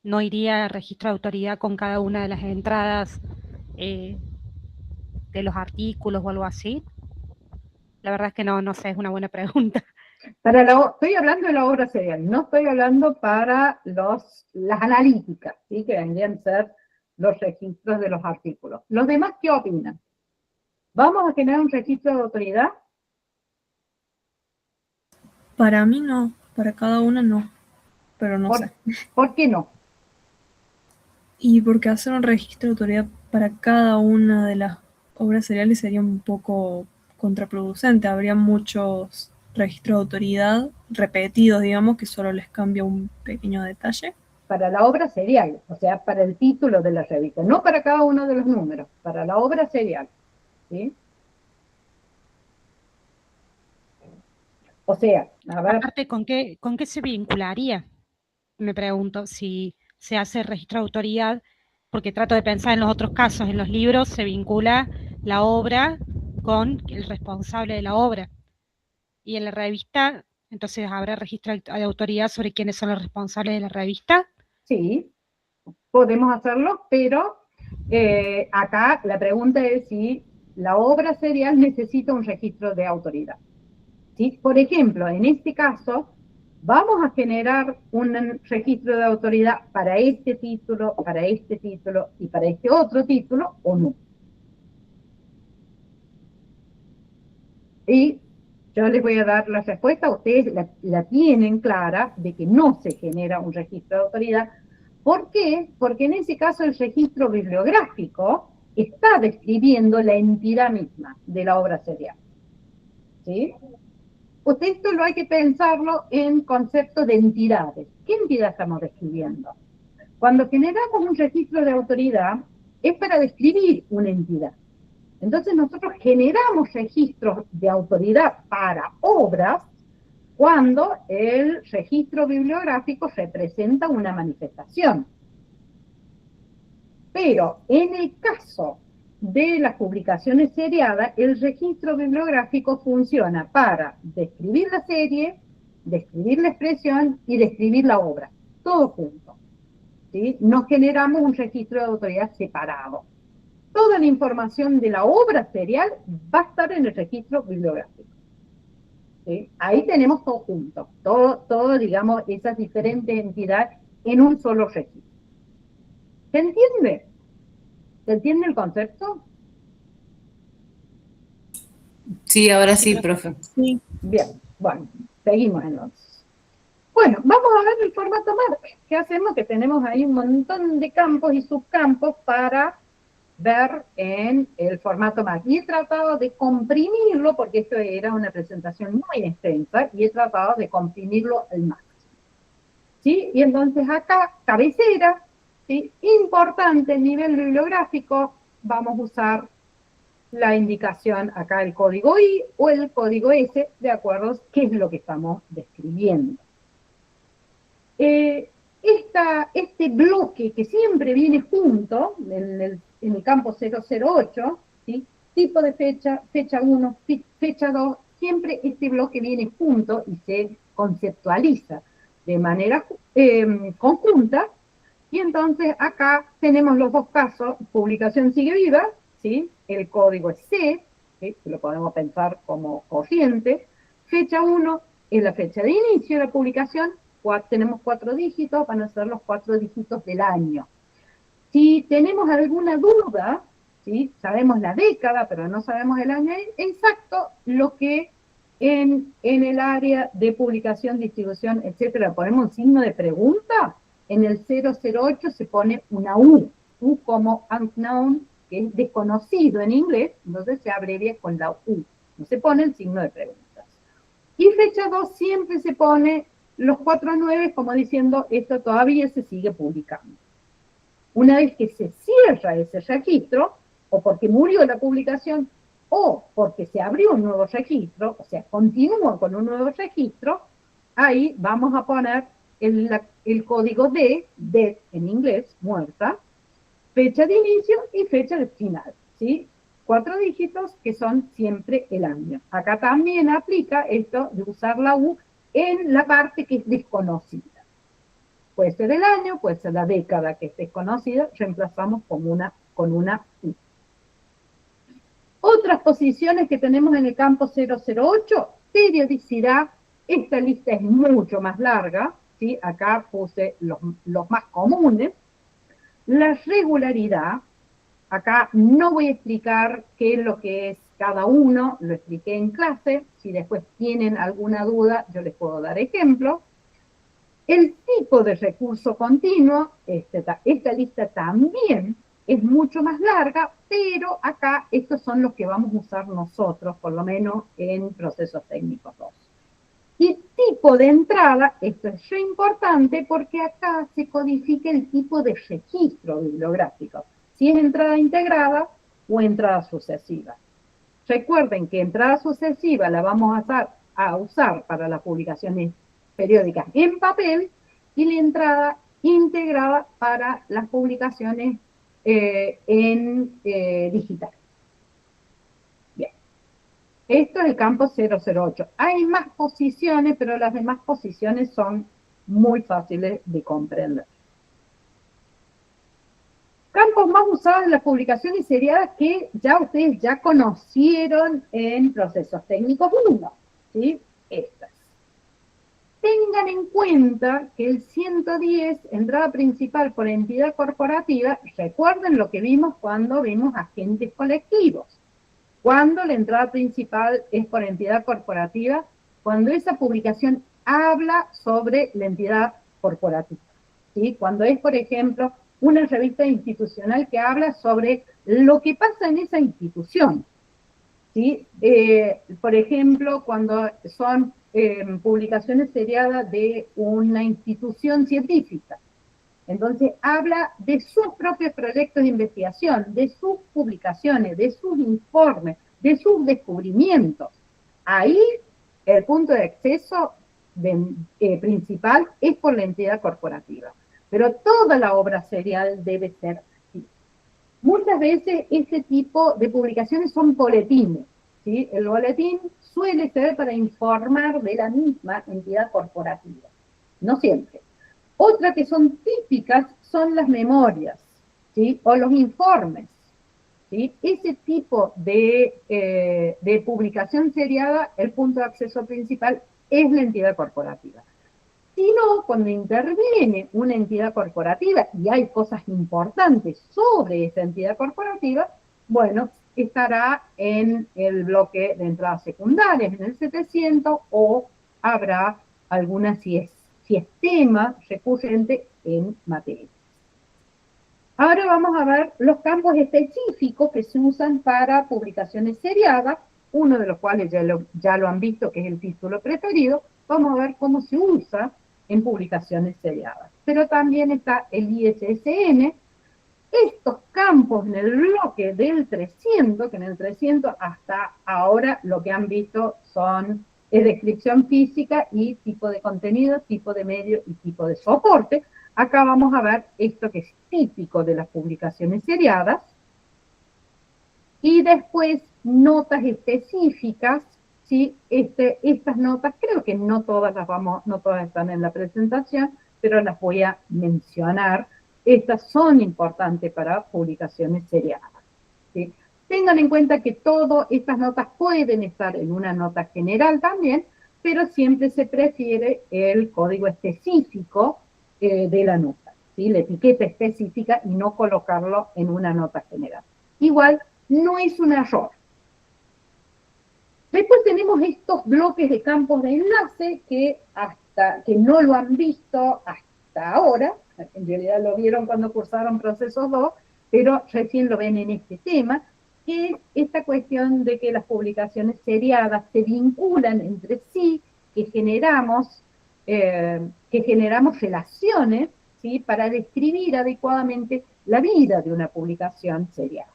no iría a registro de autoridad con cada una de las entradas de los artículos o algo así. La verdad es que no sé, es una buena pregunta. Estoy hablando de la obra serial, no estoy hablando para las analíticas, ¿sí? Que vendrían a ser los registros de los artículos. ¿Los demás qué opinan? ¿Vamos a generar un registro de autoridad? Para mí no, para cada una no, pero no sé. ¿Por qué no? Y porque hacer un registro de autoridad para cada una de las obras seriales sería un poco contraproducente. Habría muchos registros de autoridad repetidos, digamos, que solo les cambia un pequeño detalle. Para la obra serial, o sea, para el título de la revista, no para cada uno de los números, para la obra serial, ¿sí? O sea, a ver. Aparte, ¿con qué se vincularía? Me pregunto si se hace registro de autoridad, porque trato de pensar en los otros casos. En los libros se vincula la obra con el responsable de la obra. Y en la revista, entonces, ¿habrá registro de autoridad sobre quiénes son los responsables de la revista? Sí, podemos hacerlo, pero acá la pregunta es si la obra serial necesita un registro de autoridad. ¿Sí? Por ejemplo, en este caso, vamos a generar un registro de autoridad para este título y para este otro título, o no. Y yo les voy a dar la respuesta, ustedes la tienen clara de que no se genera un registro de autoridad. ¿Por qué? Porque en ese caso el registro bibliográfico está describiendo la entidad misma de la obra serial. ¿Sí? Esto lo hay que pensarlo en concepto de entidades. ¿Qué entidad estamos describiendo? Cuando generamos un registro de autoridad, es para describir una entidad. Entonces nosotros generamos registros de autoridad para obras cuando el registro bibliográfico representa una manifestación. Pero en el caso de las publicaciones seriadas, el registro bibliográfico funciona para describir la serie, describir la expresión y describir la obra, todo junto. ¿Sí? No generamos un registro de autoridad separado. Toda la información de la obra serial va a estar en el registro bibliográfico. ¿Sí? Ahí tenemos todo junto, todo, digamos, esas diferentes entidades en un solo registro. ¿Se entiende? ¿Se entiende el concepto? Sí, ahora sí, profe. Sí. Bien, bueno, seguimos entonces. Bueno, vamos a ver el formato MARC. ¿Qué hacemos? Que tenemos ahí un montón de campos y subcampos para ver en el formato MARC. Y he tratado de comprimirlo, porque esto era una presentación muy extensa, y he tratado de comprimirlo al máximo. ¿Sí? Y entonces acá, cabecera, ¿sí? Importante, nivel bibliográfico, vamos a usar la indicación acá, el código I o el código S, de acuerdo a qué es lo que estamos describiendo. Este bloque que siempre viene junto, en el campo 008, ¿sí? Tipo de fecha, fecha 1, fecha 2, siempre este bloque viene junto y se conceptualiza. de manera conjunta, y entonces acá tenemos los dos casos, publicación sigue viva, ¿sí? El código es C, ¿sí? Lo podemos pensar como corriente, fecha 1 es la fecha de inicio de la publicación, tenemos 4 dígitos, van a ser los 4 dígitos del año. Si tenemos alguna duda, ¿sí? Sabemos la década, pero no sabemos el año exacto, lo que en el área de publicación, distribución, etcétera, ponemos un signo de pregunta, en el 008 se pone una U como unknown, que es desconocido en inglés, entonces se abrevia con la U, no se pone el signo de preguntas. Y fecha 2 siempre se pone los 4 9 como diciendo, esto todavía se sigue publicando. Una vez que se cierra ese registro, o porque murió la publicación, o porque se abrió un nuevo registro, o sea, continúa con un nuevo registro, ahí vamos a poner el código D, dead en inglés, muerta, fecha de inicio y fecha de final, ¿sí? 4 dígitos que son siempre el año. Acá también aplica esto de usar la U en la parte que es desconocida. Puede ser el año, puede ser la década que es desconocida, reemplazamos con una U. Otras posiciones que tenemos en el campo 008, periodicidad, esta lista es mucho más larga, ¿sí? Acá puse los más comunes. La regularidad, acá no voy a explicar qué es lo que es cada uno, lo expliqué en clase, si después tienen alguna duda yo les puedo dar ejemplos. El tipo de recurso continuo, esta lista también es mucho más larga, pero acá estos son los que vamos a usar nosotros, por lo menos en procesos técnicos 2. Y tipo de entrada, esto es muy importante porque acá se codifica el tipo de registro bibliográfico, si es entrada integrada o entrada sucesiva. Recuerden que entrada sucesiva la vamos a usar para las publicaciones periódicas en papel y la entrada integrada para las publicaciones en digital. Bien. Esto es el campo 008. Hay más posiciones, pero las demás posiciones son muy fáciles de comprender. Campos más usados en las publicaciones seriadas que ya ustedes ya conocieron en procesos técnicos 1, ¿sí? Estas. Tengan en cuenta que el 110, entrada principal por entidad corporativa, recuerden lo que vimos cuando vimos agentes colectivos. Cuando la entrada principal es por entidad corporativa, cuando esa publicación habla sobre la entidad corporativa, ¿sí? Cuando es, por ejemplo, una revista institucional que habla sobre lo que pasa en esa institución, ¿sí? Por ejemplo, cuando son publicaciones seriadas de una institución científica. Entonces, habla de sus propios proyectos de investigación, de sus publicaciones, de sus informes, de sus descubrimientos. Ahí, el punto de acceso principal es por la entidad corporativa. Pero toda la obra serial debe ser así. Muchas veces este tipo de publicaciones son boletines, ¿sí? El boletín suele ser para informar de la misma entidad corporativa, no siempre. Otras que son típicas son las memorias, ¿sí? O los informes, ¿sí? Ese tipo de publicación seriada, el punto de acceso principal es la entidad corporativa. Si no, cuando interviene una entidad corporativa y hay cosas importantes sobre esa entidad corporativa, bueno, estará en el bloque de entradas secundarias, en el 700, o habrá alguna, si es tema recurrente en materia. Ahora vamos a ver los campos específicos que se usan para publicaciones seriadas, uno de los cuales ya lo han visto, que es el título preferido. Vamos a ver cómo se usa en publicaciones seriadas. Pero también está el ISSN. Estos campos en el bloque del 300, que en el 300 hasta ahora lo que han visto es descripción física y tipo de contenido, tipo de medio y tipo de soporte. Acá vamos a ver esto que es típico de las publicaciones seriadas. Y después notas específicas, ¿sí? Estas notas, creo que no todas no todas están en la presentación, pero las voy a mencionar. Estas son importantes para publicaciones seriadas, ¿sí? Tengan en cuenta que todas estas notas pueden estar en una nota general también, pero siempre se prefiere el código específico de la nota, ¿sí? La etiqueta específica y no colocarlo en una nota general. Igual, no es un error. Después tenemos estos bloques de campos de enlace que no lo han visto hasta ahora, en realidad lo vieron cuando cursaron Procesos 2, pero recién lo ven en este tema, que es esta cuestión de que las publicaciones seriadas se vinculan entre sí, que generamos relaciones, ¿sí?, para describir adecuadamente la vida de una publicación seriada.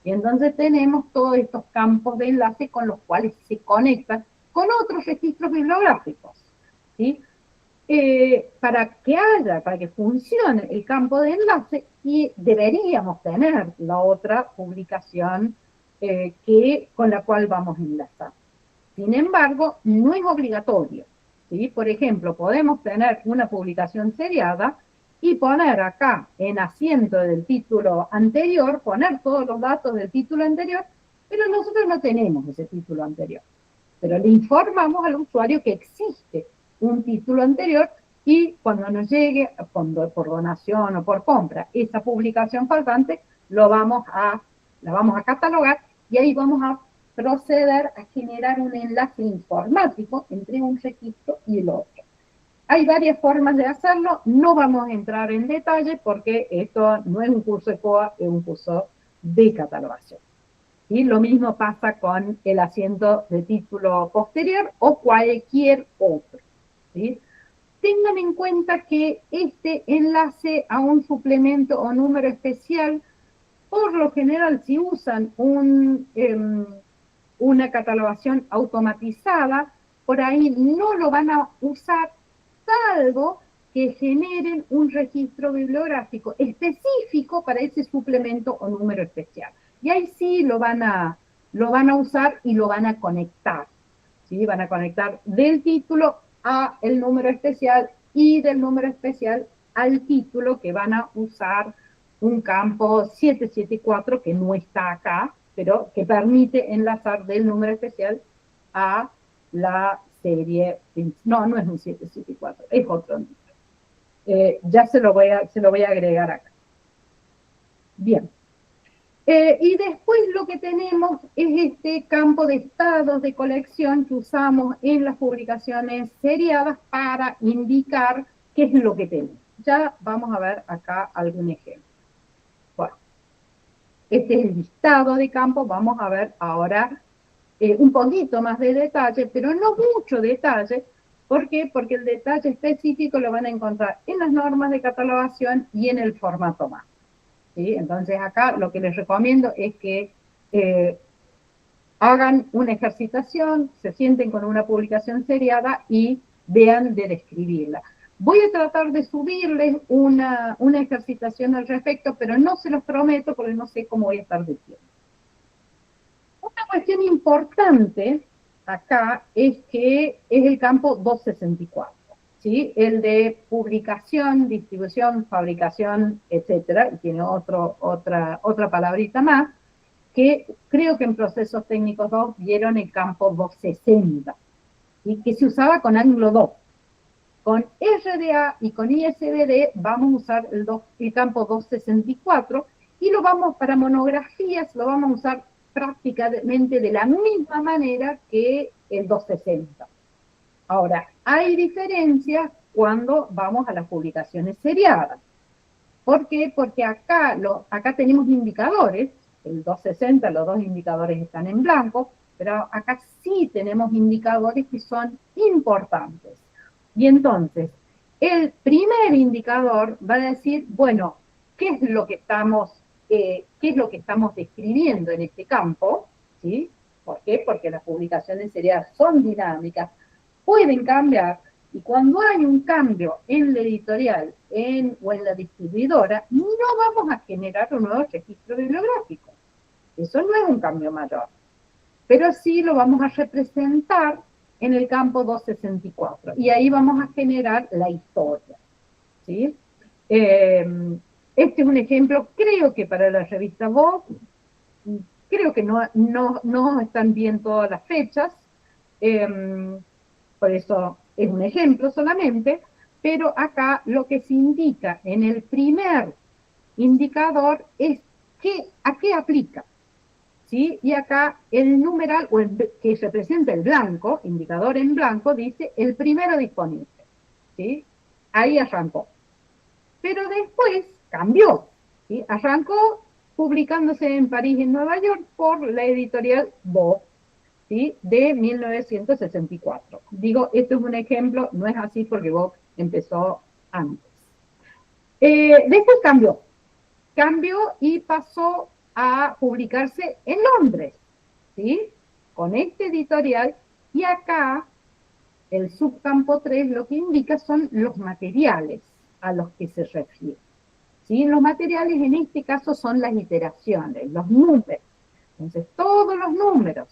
Y entonces tenemos todos estos campos de enlace con los cuales se conectan con otros registros bibliográficos, ¿sí? Para que funcione el campo de enlace, y deberíamos tener la otra publicación con la cual vamos a enlazar. Sin embargo, no es obligatorio, ¿sí? Por ejemplo, podemos tener una publicación seriada y poner acá, en asiento del título anterior, poner todos los datos del título anterior, pero nosotros no tenemos ese título anterior. Pero le informamos al usuario que existe un título anterior, y cuando nos llegue, por donación o por compra, esa publicación faltante, la vamos a catalogar, y ahí vamos a proceder a generar un enlace informático entre un registro y el otro. Hay varias formas de hacerlo, no vamos a entrar en detalle porque esto no es un curso de COA, es un curso de catalogación. Y lo mismo pasa con el asiento de título posterior o cualquier otro, ¿sí? Tengan en cuenta que este enlace a un suplemento o número especial, por lo general, si usan una catalogación automatizada, por ahí no lo van a usar, salvo que generen un registro bibliográfico específico para ese suplemento o número especial. Y ahí sí lo van a usar y lo van a conectar, ¿sí? Van a conectar del título a el número especial y del número especial al título, que van a usar un campo 774 que no está acá, pero que permite enlazar del número especial a la serie. No es un 774, es otro número. Ya se lo voy a agregar acá. Bien. Y después lo que tenemos es este campo de estados de colección que usamos en las publicaciones seriadas para indicar qué es lo que tenemos. Ya vamos a ver acá algún ejemplo. Bueno, este es el listado de campos. Vamos a ver ahora un poquito más de detalle, pero no mucho detalle. ¿Por qué? Porque el detalle específico lo van a encontrar en las normas de catalogación y en el formato MAP. ¿Sí? Entonces acá lo que les recomiendo es que hagan una ejercitación, se sienten con una publicación seriada y vean de describirla. Voy a tratar de subirles una ejercitación al respecto, pero no se los prometo porque no sé cómo voy a estar de tiempo. Una cuestión importante acá es que es el campo 264. ¿Sí? El de publicación, distribución, fabricación, etcétera, y tiene otra palabrita más, que creo que en Procesos Técnicos 2 vieron el campo 260, ¿sí? Que se usaba con Anglo 2. Con RDA y con ISBD vamos a usar el campo 264, y para monografías lo vamos a usar prácticamente de la misma manera que el 260. Ahora, hay diferencias cuando vamos a las publicaciones seriadas. ¿Por qué? Porque acá tenemos indicadores, el 260, los dos indicadores están en blanco, pero acá sí tenemos indicadores que son importantes. Y entonces, el primer indicador va a decir, bueno, ¿qué es lo que estamos describiendo en este campo? ¿Sí? ¿Por qué? Porque las publicaciones seriadas son dinámicas, pueden cambiar, y cuando hay un cambio en la editorial o en la distribuidora, no vamos a generar un nuevo registro bibliográfico. Eso no es un cambio mayor. pero sí lo vamos a representar en el campo 264, y ahí vamos a generar la historia, ¿sí? Este es un ejemplo, creo que para la revista Vogue, creo que no están bien todas las fechas, por eso es un ejemplo solamente, pero acá lo que se indica en el primer indicador es a qué aplica, ¿sí? Y acá el numeral, que representa el blanco, indicador en blanco, dice el primero disponible, ¿sí? Ahí arrancó. Pero después cambió, ¿sí? Arrancó publicándose en París y en Nueva York por la editorial Vogue, ¿sí? De 1964. Digo, esto es un ejemplo, no es así porque Vogue empezó antes. Después cambió y pasó a publicarse en Londres, ¿sí? Con este editorial, y acá el subcampo 3 lo que indica son los materiales a los que se refiere, ¿sí? Los materiales en este caso son las iteraciones, los números. Entonces, todos los números,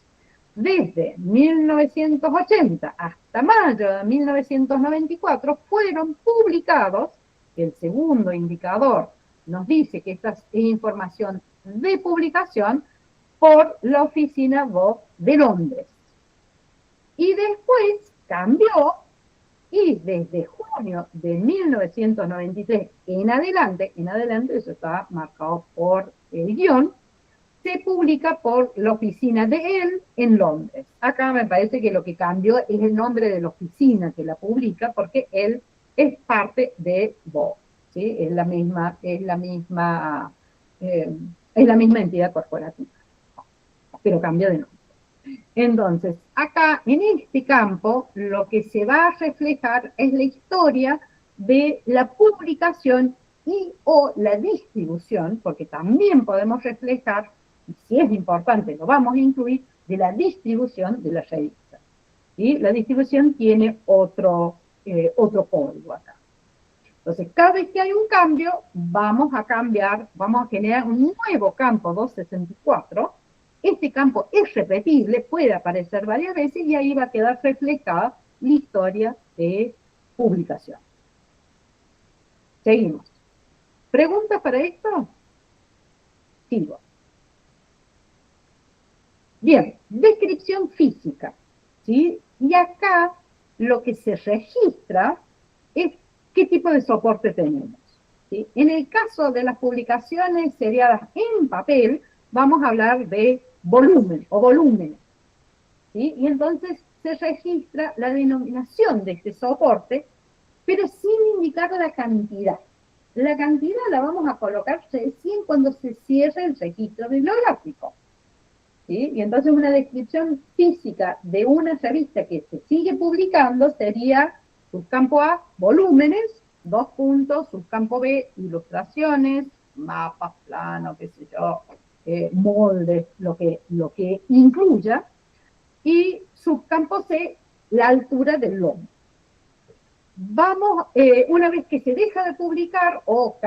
desde 1980 hasta mayo de 1994, fueron publicados. El segundo indicador nos dice que esta es información de publicación por la oficina Vogue de Londres. Y después cambió, y desde junio de 1993 en adelante, eso está marcado por el guión, se publica por la oficina de él en Londres. Acá me parece que lo que cambió es el nombre de la oficina que la publica, porque él es parte de Vogue, ¿sí? Es la misma entidad corporativa, pero cambió de nombre. Entonces, acá en este campo lo que se va a reflejar es la historia de la publicación y o la distribución, porque también podemos reflejar, y si es importante lo vamos a incluir, de la distribución de la revista. Y la distribución tiene otro código acá. Entonces, cada vez que hay un cambio, vamos a generar un nuevo campo 264. Este campo es repetible, puede aparecer varias veces, y ahí va a quedar reflejada la historia de publicación. Seguimos. ¿Preguntas para esto? Sigo. Bien, descripción física, ¿sí? Y acá lo que se registra es qué tipo de soporte tenemos, ¿sí? En el caso de las publicaciones seriadas en papel, vamos a hablar de volumen o volúmenes, ¿sí? Y entonces se registra la denominación de este soporte, pero sin indicar la cantidad. La cantidad la vamos a colocar recién cuando se cierre el registro bibliográfico, ¿sí? Y entonces una descripción física de una revista que se sigue publicando sería subcampo A, volúmenes, 2 puntos, subcampo B, ilustraciones, mapas, planos, qué sé yo, moldes, lo que incluya, y subcampo C, la altura del lomo. Una vez que se deja de publicar o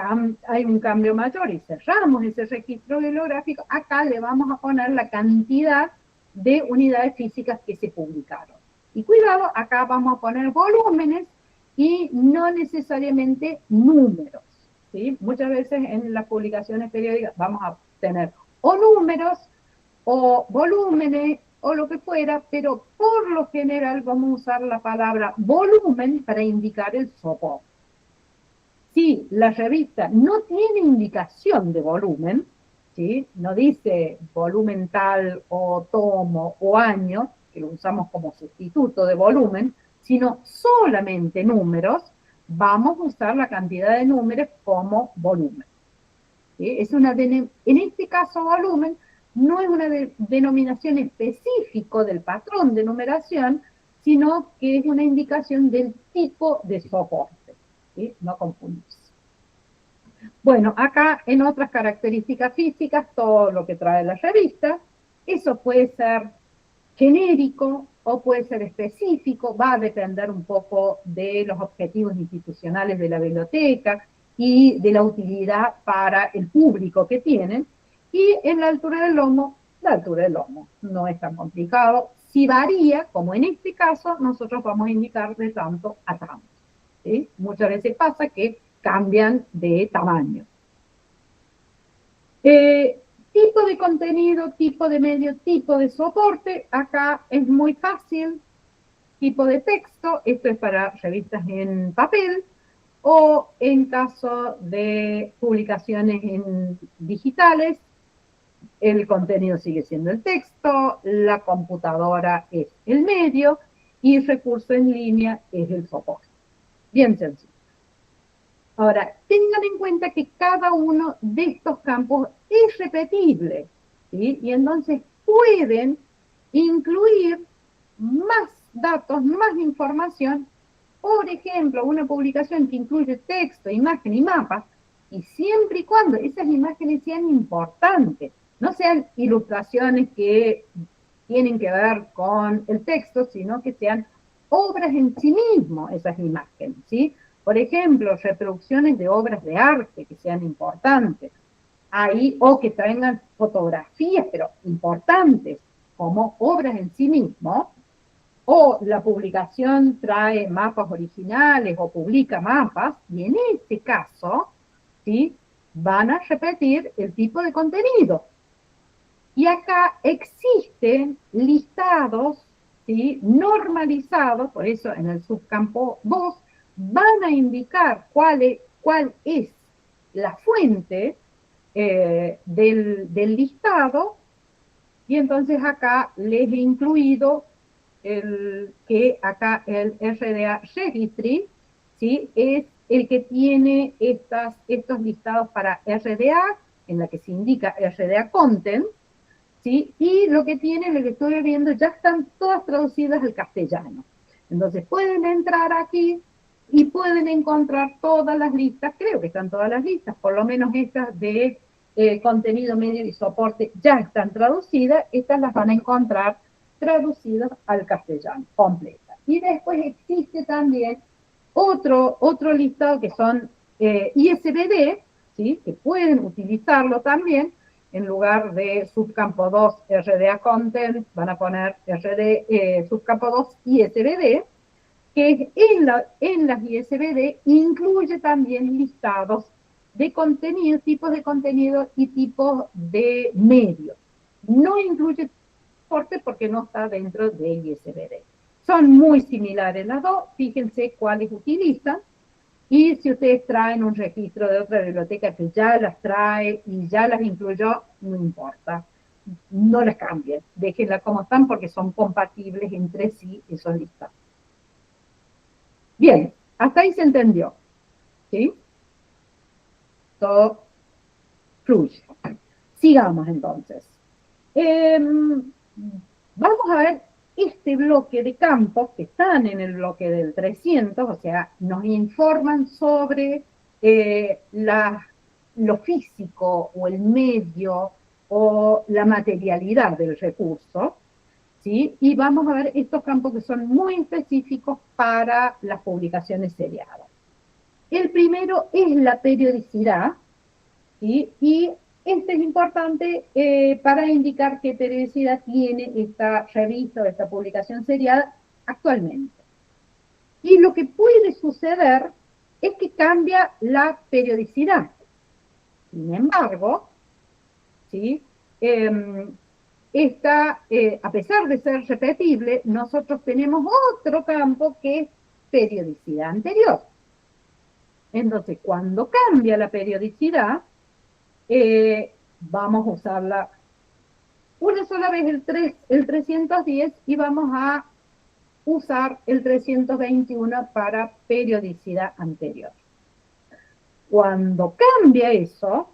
hay un cambio mayor y cerramos ese registro bibliográfico, acá le vamos a poner la cantidad de unidades físicas que se publicaron. Y cuidado, acá vamos a poner volúmenes y no necesariamente números, ¿sí? Muchas veces en las publicaciones periódicas vamos a tener o números o volúmenes o lo que fuera, pero por lo general vamos a usar la palabra volumen para indicar el soporte. Si la revista no tiene indicación de volumen, ¿sí? No dice volumen tal o tomo o año, que lo usamos como sustituto de volumen, sino solamente números, vamos a usar la cantidad de números como volumen, ¿sí? En este caso volumen no es una denominación específica del patrón de numeración, sino que es una indicación del tipo de soporte, ¿sí? No confundirse. Bueno, acá en otras características físicas, todo lo que trae la revista, eso puede ser genérico o puede ser específico, va a depender un poco de los objetivos institucionales de la biblioteca y de la utilidad para el público que tienen. Y en la altura del lomo la altura del lomo. No es tan complicado. Si varía, como en este caso, nosotros vamos a indicar de tanto a tanto. ¿Sí? Muchas veces pasa que cambian de tamaño. Tipo de contenido, tipo de medio, tipo de soporte. Acá es muy fácil. Tipo de texto, esto es para revistas en papel, o en caso de publicaciones en digitales, el contenido sigue siendo el texto, la computadora es el medio y el recurso en línea es el soporte. Bien sencillo. Ahora, tengan en cuenta que cada uno de estos campos es repetible, ¿sí? Y entonces pueden incluir más datos, más información. Por ejemplo, una publicación que incluye texto, imagen y mapa, y siempre y cuando esas imágenes sean importantes, no sean ilustraciones que tienen que ver con el texto, sino que sean obras en sí mismo esas imágenes, ¿sí? Por ejemplo, reproducciones de obras de arte que sean importantes, ahí, o que traigan fotografías, pero importantes, como obras en sí mismo, o la publicación trae mapas originales o publica mapas, y en este caso, ¿sí? Van a repetir el tipo de contenido. Y acá existen listados, ¿sí? Normalizados, por eso en el subcampo 2 van a indicar cuál es la fuente del listado, y entonces acá les he incluido que acá el RDA Registry, ¿sí? Es el que tiene estos listados para RDA, en la que se indica RDA Content, ¿sí? Y lo que tiene, lo que estoy viendo, ya están todas traducidas al castellano. Entonces pueden entrar aquí y pueden encontrar todas las listas, creo que están todas las listas, por lo menos estas de contenido medio y soporte ya están traducidas, estas las van a encontrar traducidas al castellano, completas. Y después existe también otro listado que son ISBD, ¿sí? Que pueden utilizarlo también. En lugar de subcampo 2 RDA Content, van a poner subcampo 2 ISBD, que en las ISBD incluye también listados de contenido, tipos de contenido y tipos de medios. No incluye soporte porque no está dentro de ISBD. Son muy similares las dos, fíjense cuáles utilizan. Y si ustedes traen un registro de otra biblioteca que ya las trae y ya las incluyó, no importa, no las cambien, déjenlas como están porque son compatibles entre sí esos listados. Bien, hasta ahí se entendió, ¿sí? Todo fluye. Sigamos entonces. Vamos a ver este bloque de campos que están en el bloque del 300, o sea, nos informan sobre lo físico o el medio o la materialidad del recurso, ¿sí? Y vamos a ver estos campos que son muy específicos para las publicaciones seriadas. El primero es la periodicidad, ¿sí? Y este es importante para indicar qué periodicidad tiene esta revista o esta publicación seriada actualmente. Y lo que puede suceder es que cambia la periodicidad. Sin embargo, ¿sí? A pesar de ser repetible, nosotros tenemos otro campo que es periodicidad anterior. Entonces, cuando cambia la periodicidad, vamos a usarla una sola vez el 310 y vamos a usar el 321 para periodicidad anterior. Cuando cambia eso,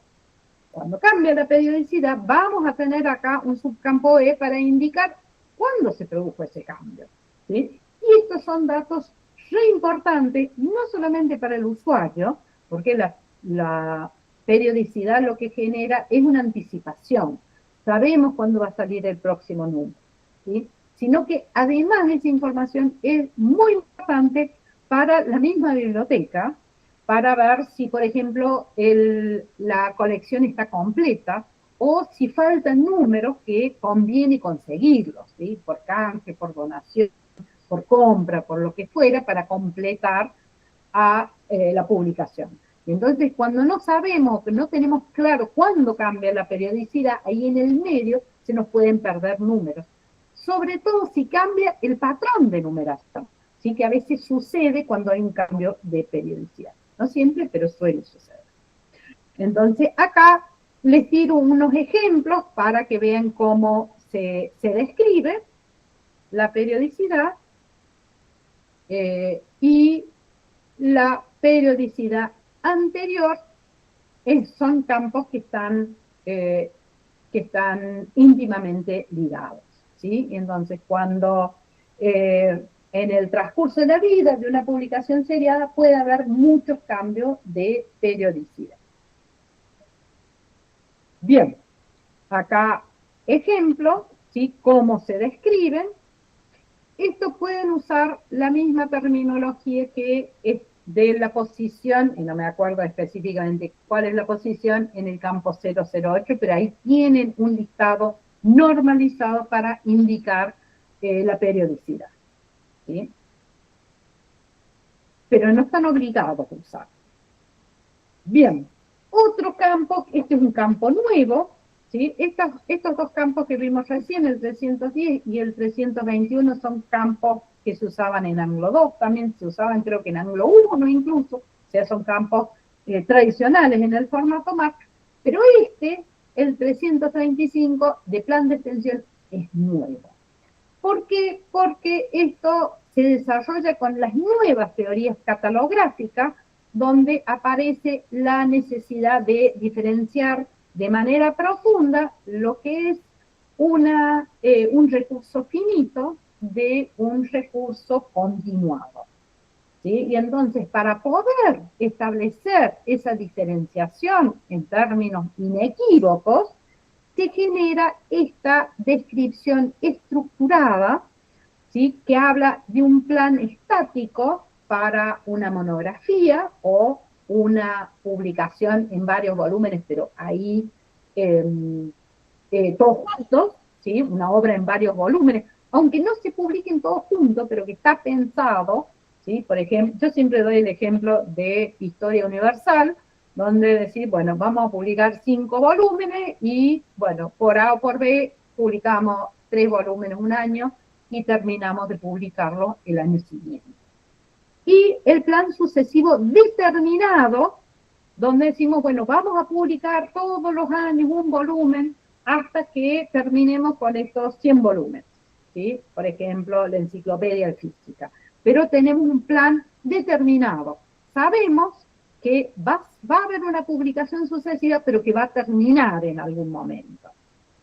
cuando cambia la periodicidad, vamos a tener acá un subcampo E para indicar cuándo se produjo ese cambio, ¿sí? Y estos son datos re importantes, no solamente para el usuario, porque la periodicidad lo que genera es una anticipación. Sabemos cuándo va a salir el próximo número, ¿sí? Sino que además esa información es muy importante para la misma biblioteca, para ver si, por ejemplo, la colección está completa o si faltan números que conviene conseguirlos, ¿sí? Por canje, por donación, por compra, por lo que fuera, para completar a la publicación. Y entonces, cuando no sabemos, no tenemos claro cuándo cambia la periodicidad, ahí en el medio se nos pueden perder números. Sobre todo si cambia el patrón de numeración, ¿sí? Que a veces sucede cuando hay un cambio de periodicidad. No siempre, pero suele suceder. Entonces, acá les tiro unos ejemplos para que vean cómo se describe la periodicidad y la periodicidad anterior son campos que están íntimamente ligados, ¿sí? Entonces, cuando en el transcurso de la vida de una publicación seriada puede haber muchos cambios de periodicidad. Bien, acá ejemplo, ¿sí? Cómo se describen. Estos pueden usar la misma terminología que es de la posición, y no me acuerdo específicamente cuál es la posición en el campo 008, pero ahí tienen un listado normalizado para indicar la periodicidad, ¿sí? Pero no están obligados a usar. Bien, otro campo, este es un campo nuevo, ¿sí? Estos dos campos que vimos recién, el 310 y el 321, son campos que se usaban en Anglo 2, también se usaban creo que en Anglo 1 incluso, o sea, son campos tradicionales en el formato MAC, pero el 335 de plan de extensión, es nuevo. ¿Por qué? Porque esto se desarrolla con las nuevas teorías catalográficas, donde aparece la necesidad de diferenciar de manera profunda lo que es un recurso finito de un recurso continuado, ¿sí? Y entonces, para poder establecer esa diferenciación en términos inequívocos, se genera esta descripción estructurada, ¿sí? Que habla de un plan estático para una monografía o una publicación en varios volúmenes, pero ahí todos juntos, ¿sí? Una obra en varios volúmenes, aunque no se publiquen todos juntos, pero que está pensado, ¿sí? Por ejemplo, yo siempre doy el ejemplo de Historia Universal, donde decir, bueno, vamos a publicar 5 volúmenes y, bueno, por A o por B publicamos 3 volúmenes un año y terminamos de publicarlo el año siguiente. Y el plan sucesivo determinado, donde decimos, bueno, vamos a publicar todos los años un volumen hasta que terminemos con estos 100 volúmenes, ¿sí? Por ejemplo, la enciclopedia de física. Pero tenemos un plan determinado. Sabemos que va a haber una publicación sucesiva, pero que va a terminar en algún momento,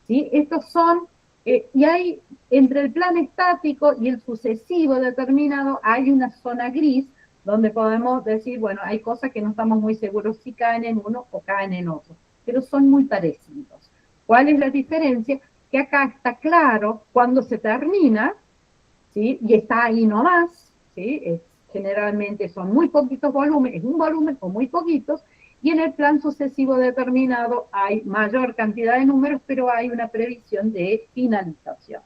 ¿sí? Estos son, y hay, entre el plan estático y el sucesivo determinado, hay una zona gris, donde podemos decir, bueno, hay cosas que no estamos muy seguros si caen en uno o caen en otro, pero son muy parecidos. ¿Cuál es la diferencia? Que acá está claro cuando se termina, ¿sí? Y está ahí nomás, ¿sí? Generalmente son muy poquitos volúmenes, un volumen o muy poquitos, y en el plan sucesivo determinado hay mayor cantidad de números, pero hay una previsión de finalización.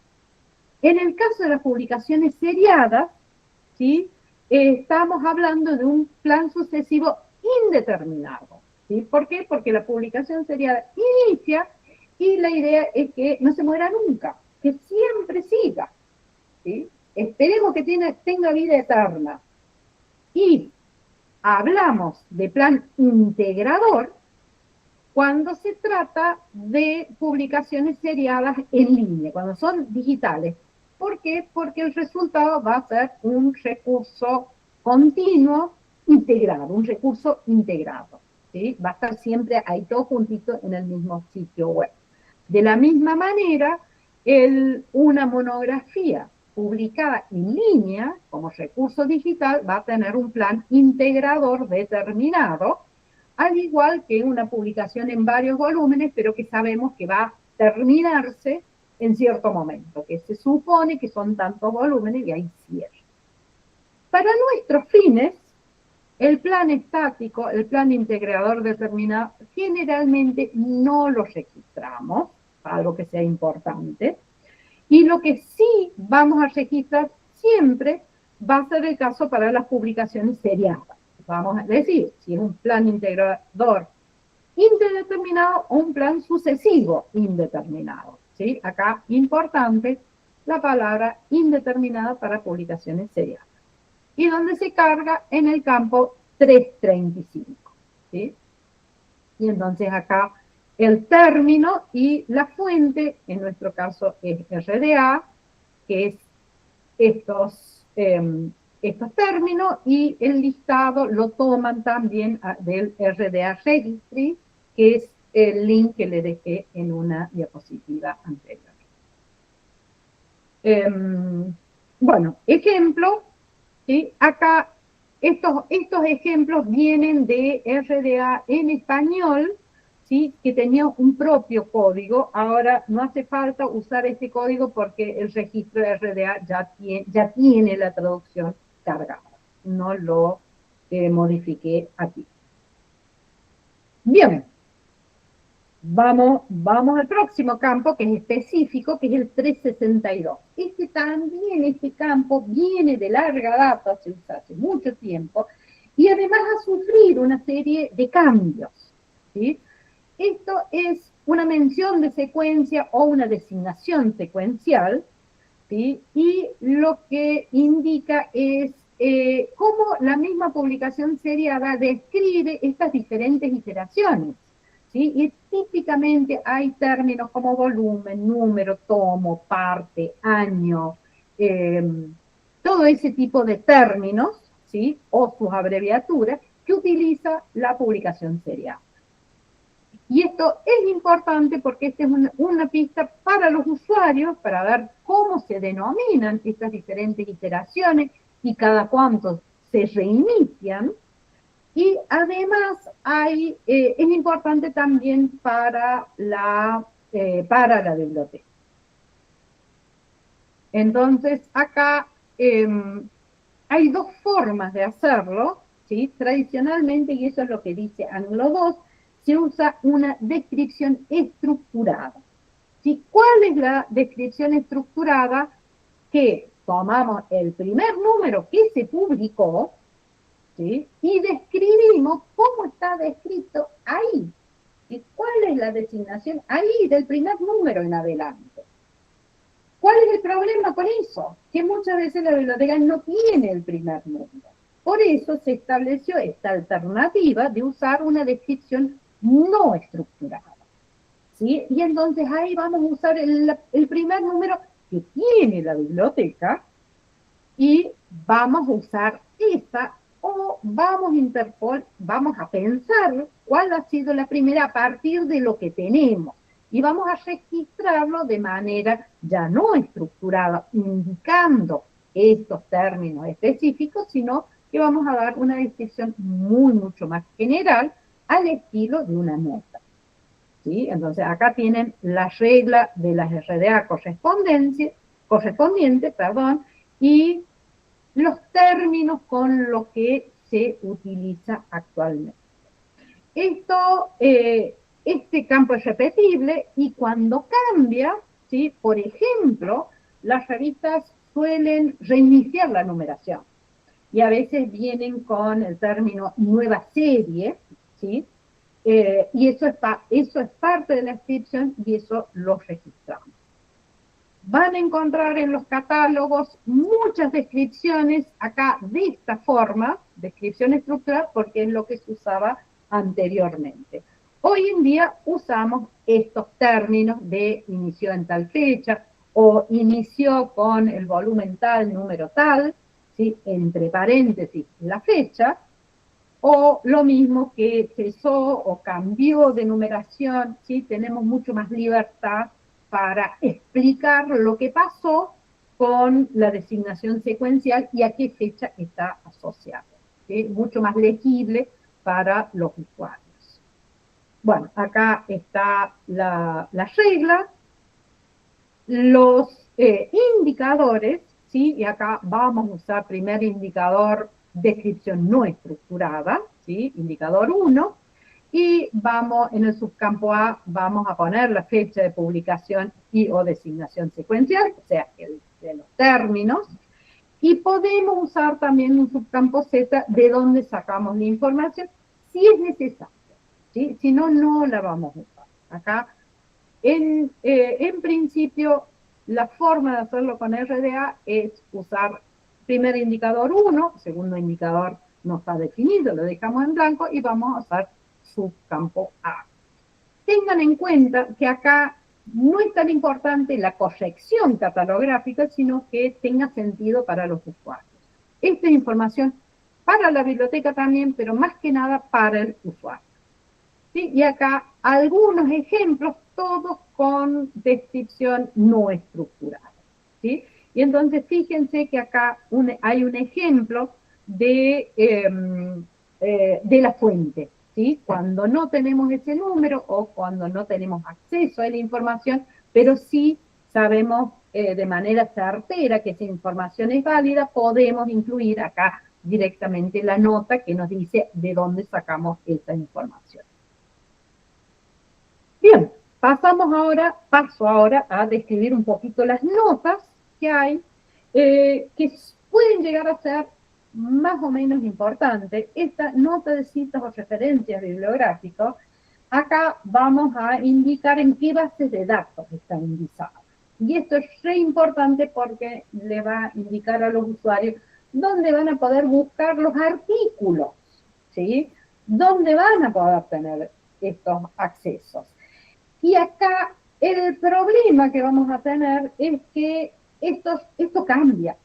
En el caso de las publicaciones seriadas, ¿sí? Estamos hablando de un plan sucesivo indeterminado, ¿sí? ¿Por qué? Porque la publicación seriada inicia y la idea es que no se muera nunca, que siempre siga, ¿sí? Esperemos que tenga vida eterna. Y hablamos de plan integrador cuando se trata de publicaciones seriadas en línea, cuando son digitales. ¿Por qué? Porque el resultado va a ser un recurso continuo integrado, un recurso integrado, ¿sí? Va a estar siempre ahí todo juntito en el mismo sitio web. De la misma manera, una monografía publicada en línea como recurso digital va a tener un plan integrador determinado, al igual que una publicación en varios volúmenes, pero que sabemos que va a terminarse en cierto momento, que se supone que son tantos volúmenes y hay cierre. Para nuestros fines, El plan estático, el plan integrador determinado, generalmente no lo registramos, algo que sea importante. Y lo que sí vamos a registrar siempre va a ser el caso para las publicaciones seriadas. Vamos a decir, si es un plan integrador indeterminado o un plan sucesivo indeterminado. ¿Sí? Acá, importante, la palabra indeterminada para publicaciones seriadas. Y donde se carga en el campo 335. ¿Sí? Y entonces acá el término y la fuente, en nuestro caso es RDA, que es estos términos, y el listado lo toman también del RDA Registry, que es el link que le dejé en una diapositiva anterior. Bueno, ejemplo, ¿sí? Acá estos ejemplos vienen de RDA en español, ¿sí? Que tenía un propio código. Ahora no hace falta usar este código porque el registro de RDA ya tiene la traducción cargada. No lo modifiqué aquí. Bien. Vamos al próximo campo, que es específico, que es el 362. Este campo viene de larga data, se usa hace mucho tiempo, y además ha sufrido una serie de cambios. ¿Sí? Esto es una mención de secuencia o una designación secuencial, ¿sí? Y lo que indica es cómo la misma publicación seriada describe estas diferentes iteraciones. ¿Sí? Y típicamente hay términos como volumen, número, tomo, parte, año, todo ese tipo de términos, ¿sí? O sus abreviaturas que utiliza la publicación seriada. Y esto es importante porque esta es una pista para los usuarios para ver cómo se denominan estas diferentes iteraciones y cada cuánto se reinician. Y además es importante también para la biblioteca. Entonces, acá hay dos formas de hacerlo, ¿sí? Tradicionalmente, y eso es lo que dice Anglo 2, se usa una descripción estructurada. ¿Sí? ¿Cuál es la descripción estructurada? Que tomamos el primer número que se publicó, ¿sí? Y describimos cómo está descrito ahí. ¿Y cuál es la designación ahí del primer número en adelante? ¿Cuál es el problema con eso? Que muchas veces la biblioteca no tiene el primer número. Por eso se estableció esta alternativa de usar una descripción no estructurada. ¿Sí? Y entonces ahí vamos a usar el primer número que tiene la biblioteca y vamos a usar esa, o vamos a pensar cuál ha sido la primera a partir de lo que tenemos. Y vamos a registrarlo de manera ya no estructurada, indicando estos términos específicos, sino que vamos a dar una descripción mucho más general al estilo de una nota. ¿Sí? Entonces acá tienen la regla de las RDA correspondiente, y los términos con los que se utiliza actualmente. Este campo es repetible y cuando cambia, ¿sí? Por ejemplo, las revistas suelen reiniciar la numeración y a veces vienen con el término nueva serie, ¿sí? Y eso es parte de la descripción y eso lo registramos. Van a encontrar en los catálogos muchas descripciones acá de esta forma, descripción estructural, porque es lo que se usaba anteriormente. Hoy en día usamos estos términos de inició en tal fecha o inició con el volumen tal, número tal, ¿sí? Entre paréntesis la fecha, o lo mismo que cesó o cambió de numeración, ¿sí? Tenemos mucho más libertad para explicar lo que pasó con la designación secuencial y a qué fecha está asociado. ¿Sí? Mucho más legible para los usuarios. Bueno, acá está la regla. Los indicadores, ¿sí? Y acá vamos a usar primer indicador descripción no estructurada, ¿sí? Indicador 1, y vamos, en el subcampo A, vamos a poner la fecha de publicación y o designación secuencial, o sea, de los términos, y podemos usar también un subcampo Z de donde sacamos la información, si es necesario, ¿sí? Si no, no la vamos a usar. Acá, en principio, la forma de hacerlo con RDA es usar primer indicador 1, segundo indicador no está definido, lo dejamos en blanco y vamos a usar subcampo A. Tengan en cuenta que acá no es tan importante la corrección catalográfica, sino que tenga sentido para los usuarios. Esta es información para la biblioteca también, pero más que nada para el usuario. ¿Sí? Y acá algunos ejemplos, todos con descripción no estructurada. ¿Sí? Y entonces fíjense que acá hay un ejemplo de la fuente. ¿Sí? Cuando no tenemos ese número o cuando no tenemos acceso a la información, pero sí sabemos de manera certera que esa información es válida, podemos incluir acá directamente la nota que nos dice de dónde sacamos esa información. Bien, paso ahora a describir un poquito las notas que hay, que pueden llegar a ser más o menos importante. Esta nota de citas o referencias bibliográficas, acá vamos a indicar en qué bases de datos está indizada. Y esto es re importante porque le va a indicar a los usuarios dónde van a poder buscar los artículos, ¿sí? Dónde van a poder tener estos accesos. Y acá el problema que vamos a tener es que esto cambia,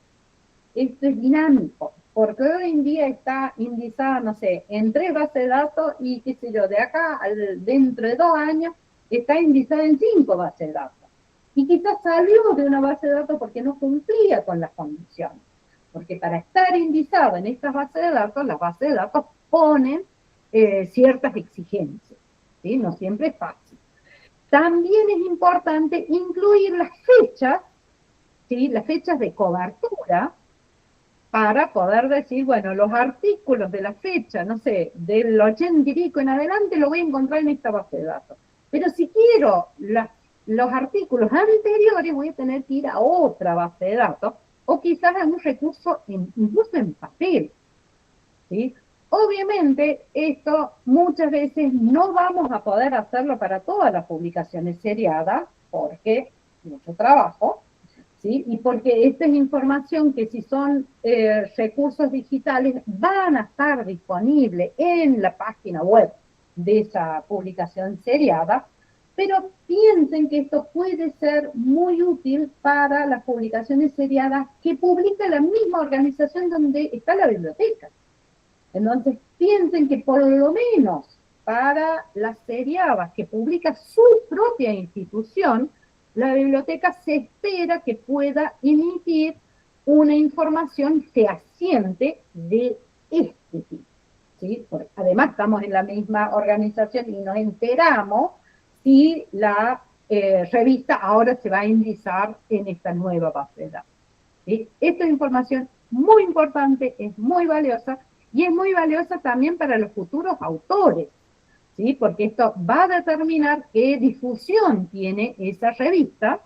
esto es dinámico, porque hoy en día está indizada, no sé, en 3 bases de datos y qué sé yo, de acá dentro de 2 años está indizada en 5 bases de datos. Y quizás salió de una base de datos porque no cumplía con las condiciones. Porque para estar indizado en estas bases de datos, las bases de datos ponen ciertas exigencias, ¿sí? No siempre es fácil. También es importante incluir las fechas, ¿sí? Las fechas de cobertura, para poder decir, bueno, los artículos de la fecha, no sé, del 80 y pico en adelante, lo voy a encontrar en esta base de datos. Pero si quiero los artículos anteriores, voy a tener que ir a otra base de datos, o quizás a un recurso incluso en papel, ¿sí? Obviamente, esto muchas veces no vamos a poder hacerlo para todas las publicaciones seriadas, porque mucho trabajo, ¿sí? Y porque esta es información que si son recursos digitales van a estar disponibles en la página web de esa publicación seriada, pero piensen que esto puede ser muy útil para las publicaciones seriadas que publica la misma organización donde está la biblioteca. Entonces, piensen que por lo menos para las seriadas que publica su propia institución, la biblioteca se espera que pueda emitir una información fehaciente de este tipo, ¿sí? Porque además estamos en la misma organización y nos enteramos si la revista ahora se va a indizar en esta nueva base de datos, ¿sí? Esta es información muy importante, es muy valiosa, y es muy valiosa también para los futuros autores, ¿sí? Porque esto va a determinar qué difusión tiene esa revista,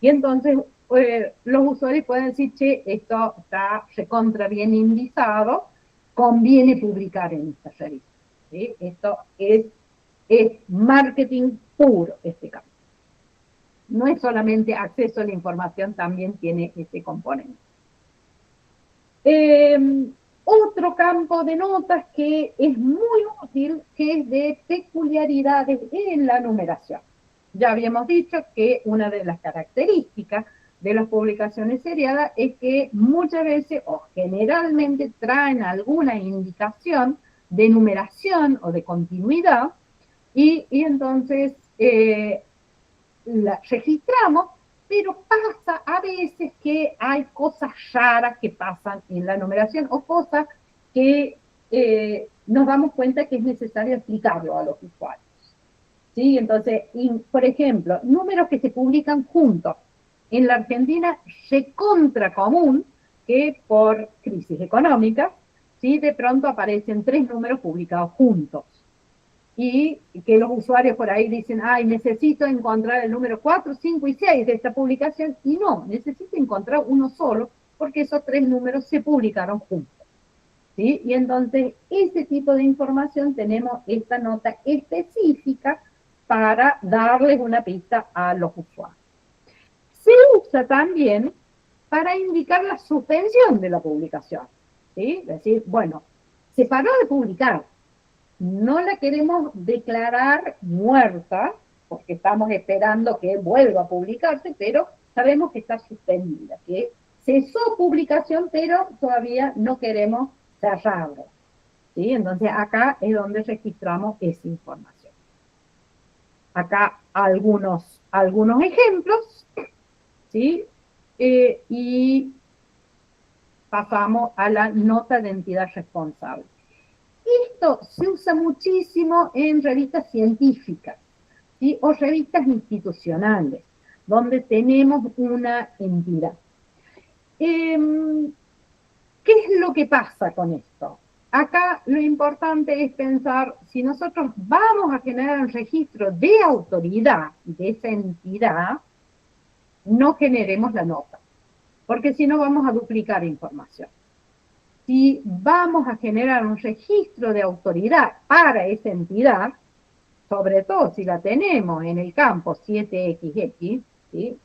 y entonces los usuarios pueden decir, che, esto está recontra bien indizado, conviene publicar en esta revista, ¿sí? Esto es marketing puro, este campo. No es solamente acceso a la información, también tiene ese componente. Otro campo de notas que es muy útil, que es de peculiaridades en la numeración. Ya habíamos dicho que una de las características de las publicaciones seriadas es que muchas veces o generalmente traen alguna indicación de numeración o de continuidad y entonces la registramos, pero pasa a veces que hay cosas raras que pasan en la numeración o cosas que nos damos cuenta que es necesario explicarlo a los usuarios, ¿sí? Entonces, por ejemplo, números que se publican juntos. En la Argentina, recontra común que por crisis económica ¿sí? De pronto aparecen 3 números publicados juntos. Y que los usuarios por ahí dicen, ay, necesito encontrar el número 4, 5 y 6 de esta publicación. Y no, necesito encontrar uno solo, porque esos 3 números se publicaron juntos. ¿Sí? Y entonces, ese tipo de información, tenemos esta nota específica para darles una pista a los usuarios. Se usa también para indicar la suspensión de la publicación. ¿Sí? Es decir, bueno, se paró de publicar, no la queremos declarar muerta, porque estamos esperando que vuelva a publicarse, pero sabemos que está suspendida, que cesó publicación, pero todavía no queremos cerrarlo. ¿Sí? Entonces acá es donde registramos esa información. Acá algunos ejemplos, ¿sí? Y pasamos a la nota de entidad responsable. Esto se usa muchísimo en revistas científicas, ¿sí? O revistas institucionales, donde tenemos una entidad. ¿Qué es lo que pasa con esto? Acá lo importante es pensar, si nosotros vamos a generar un registro de autoridad de esa entidad, no generemos la nota, porque si no vamos a duplicar información. Si vamos a generar un registro de autoridad para esa entidad, sobre todo si la tenemos en el campo 7XX, ¿sí?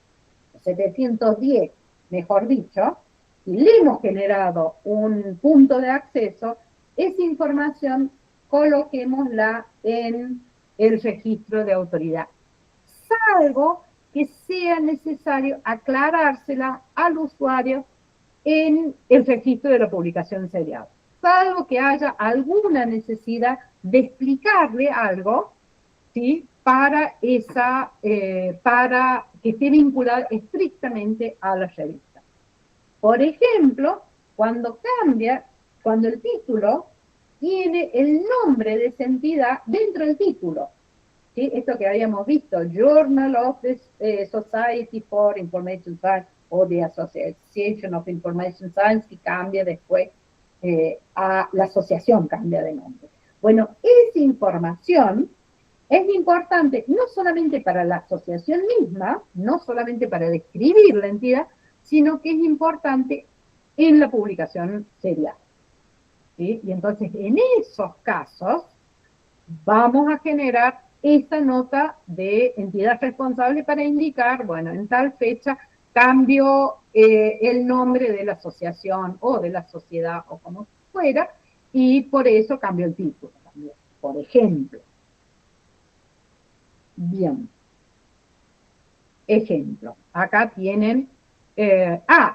710, mejor dicho, y le hemos generado un punto de acceso, esa información coloquémosla en el registro de autoridad, salvo que sea necesario aclarársela al usuario en el registro de la publicación serial, salvo que haya alguna necesidad de explicarle algo, ¿sí? Para que esté vinculada estrictamente a la revista. Por ejemplo, cuando el título tiene el nombre de esa entidad dentro del título, ¿sí? Esto que habíamos visto, Journal of the Society for Information Science, o de Association of Information Science, que cambia después a la asociación, cambia de nombre. Bueno, esa información es importante no solamente para la asociación misma, no solamente para describir la entidad, sino que es importante en la publicación serial. ¿Sí? Y entonces, en esos casos, vamos a generar esta nota de entidad responsable para indicar, bueno, en tal fecha cambio el nombre de la asociación o de la sociedad o como fuera, y por eso cambio el título también, por ejemplo. Bien. Ejemplo. Acá tienen...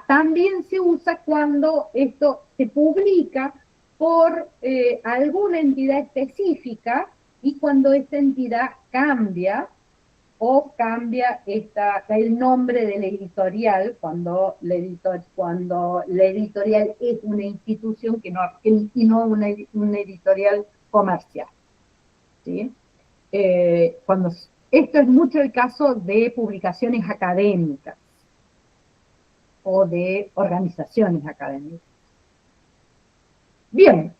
también se usa cuando esto se publica por alguna entidad específica y cuando esta entidad cambia o cambia el nombre de la editorial, cuando la editorial es una institución y no una editorial comercial. ¿Sí? Esto es mucho el caso de publicaciones académicas o de organizaciones académicas. Bien,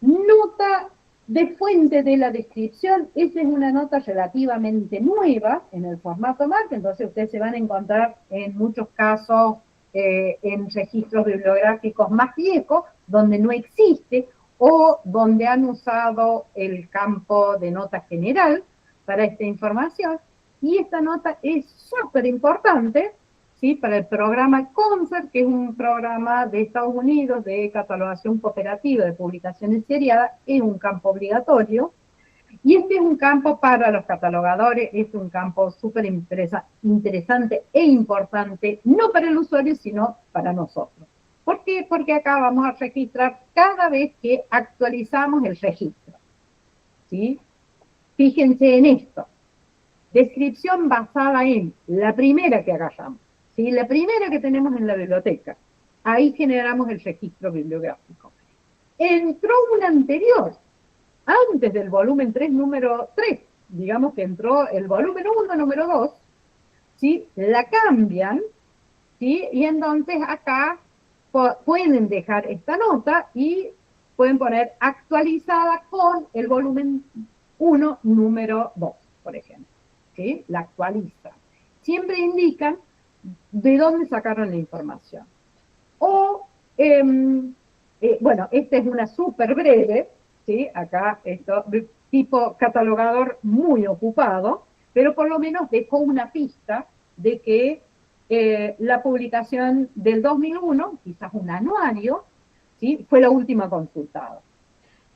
nota de fuente de la descripción. Esa es una nota relativamente nueva en el formato MARC, entonces ustedes se van a encontrar en muchos casos en registros bibliográficos más viejos, donde no existe, o donde han usado el campo de nota general para esta información, y esta nota es súper importante, ¿sí? Para el programa CONSER, que es un programa de Estados Unidos de catalogación cooperativa de publicaciones seriadas, es un campo obligatorio, y este es un campo para los catalogadores, es un campo súper interesante e importante, no para el usuario, sino para nosotros. ¿Por qué? Porque acá vamos a registrar cada vez que actualizamos el registro. ¿Sí? Fíjense en esto. Descripción basada en la primera que agarramos. ¿Sí? La primera que tenemos en la biblioteca. Ahí generamos el registro bibliográfico. Entró una anterior, antes del volumen 3, número 3. Digamos que entró el volumen 1, número 2. ¿Sí? La cambian, ¿sí? Y entonces acá pueden dejar esta nota y pueden poner actualizada con el volumen 1, número 2, por ejemplo. ¿Sí? La actualiza. Siempre indican de dónde sacaron la información. O, bueno, esta es una súper breve, ¿sí? Acá esto, tipo catalogador muy ocupado, pero por lo menos dejó una pista de que la publicación del 2001, quizás un anuario, ¿sí? Fue la última consultada.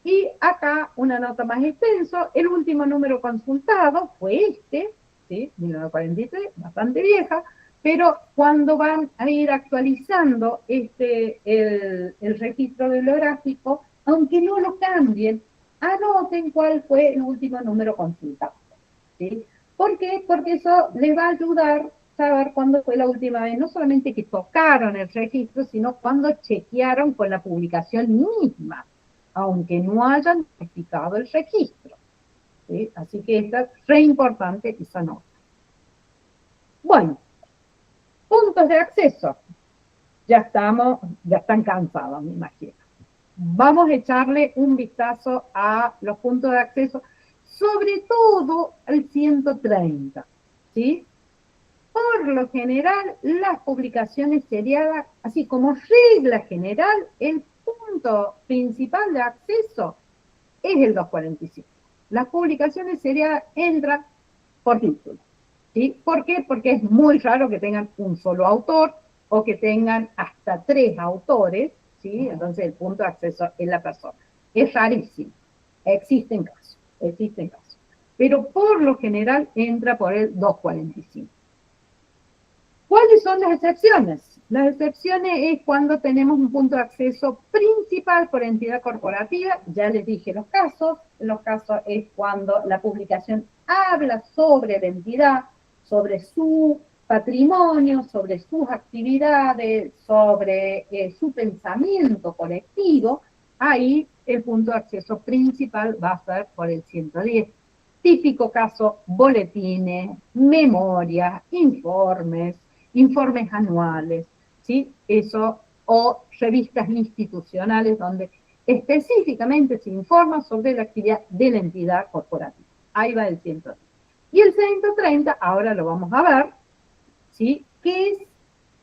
Y acá una nota más extenso, el último número consultado fue este, ¿sí? 1943, bastante vieja, pero cuando van a ir actualizando el registro bibliográfico, aunque no lo cambien, anoten cuál fue el último número consultado. ¿Sí? ¿Por qué? Porque eso les va a ayudar a saber cuándo fue la última vez, no solamente que tocaron el registro, sino cuándo chequearon con la publicación misma, aunque no hayan modificado el registro. ¿Sí? Así que esta es re importante esa nota. Bueno, puntos de acceso. Ya están cansados, me imagino. Vamos a echarle un vistazo a los puntos de acceso, sobre todo al 130, ¿sí? Por lo general, las publicaciones seriadas, así como regla general, el punto principal de acceso es el 245. Las publicaciones seriadas entran por título. ¿Sí? ¿Por qué? Porque es muy raro que tengan un solo autor o que tengan hasta 3 autores, ¿sí? Entonces el punto de acceso es la persona. Es rarísimo. Existen casos. Pero por lo general entra por el 245. ¿Cuáles son las excepciones? Las excepciones es cuando tenemos un punto de acceso principal por entidad corporativa. Ya les dije los casos. Los casos es cuando la publicación habla sobre la entidad, sobre su patrimonio, sobre sus actividades, sobre su pensamiento colectivo. Ahí el punto de acceso principal va a ser por el 110. Típico caso, boletines, memorias, informes anuales, ¿sí? Eso, o revistas institucionales donde específicamente se informa sobre la actividad de la entidad corporativa. Ahí va el 110. Y el 130, ahora lo vamos a ver, ¿sí? Que es,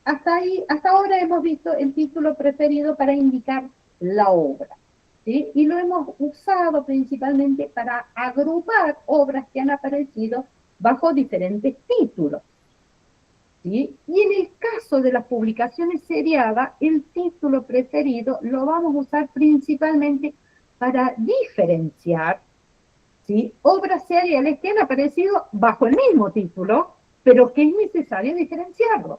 hasta ahora hemos visto el título preferido para indicar la obra, ¿sí? Y lo hemos usado principalmente para agrupar obras que han aparecido bajo diferentes títulos, ¿sí? Y en el caso de las publicaciones seriadas, el título preferido lo vamos a usar principalmente para diferenciar, ¿sí? Obras seriales que han aparecido bajo el mismo título, pero que es necesario diferenciarlo.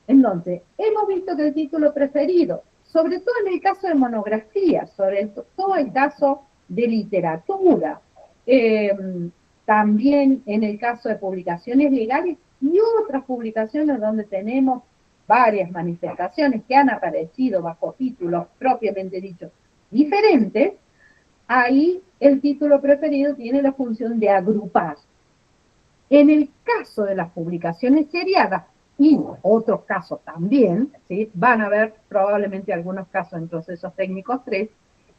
Entonces, hemos visto que el título preferido, sobre todo en el caso de monografía, sobre todo el caso de literatura, también en el caso de publicaciones legales y otras publicaciones donde tenemos varias manifestaciones que han aparecido bajo títulos propiamente dichos diferentes, ahí el título preferido tiene la función de agrupar. En el caso de las publicaciones seriadas, y otros casos también, ¿sí? Van a haber probablemente algunos casos en procesos técnicos 3,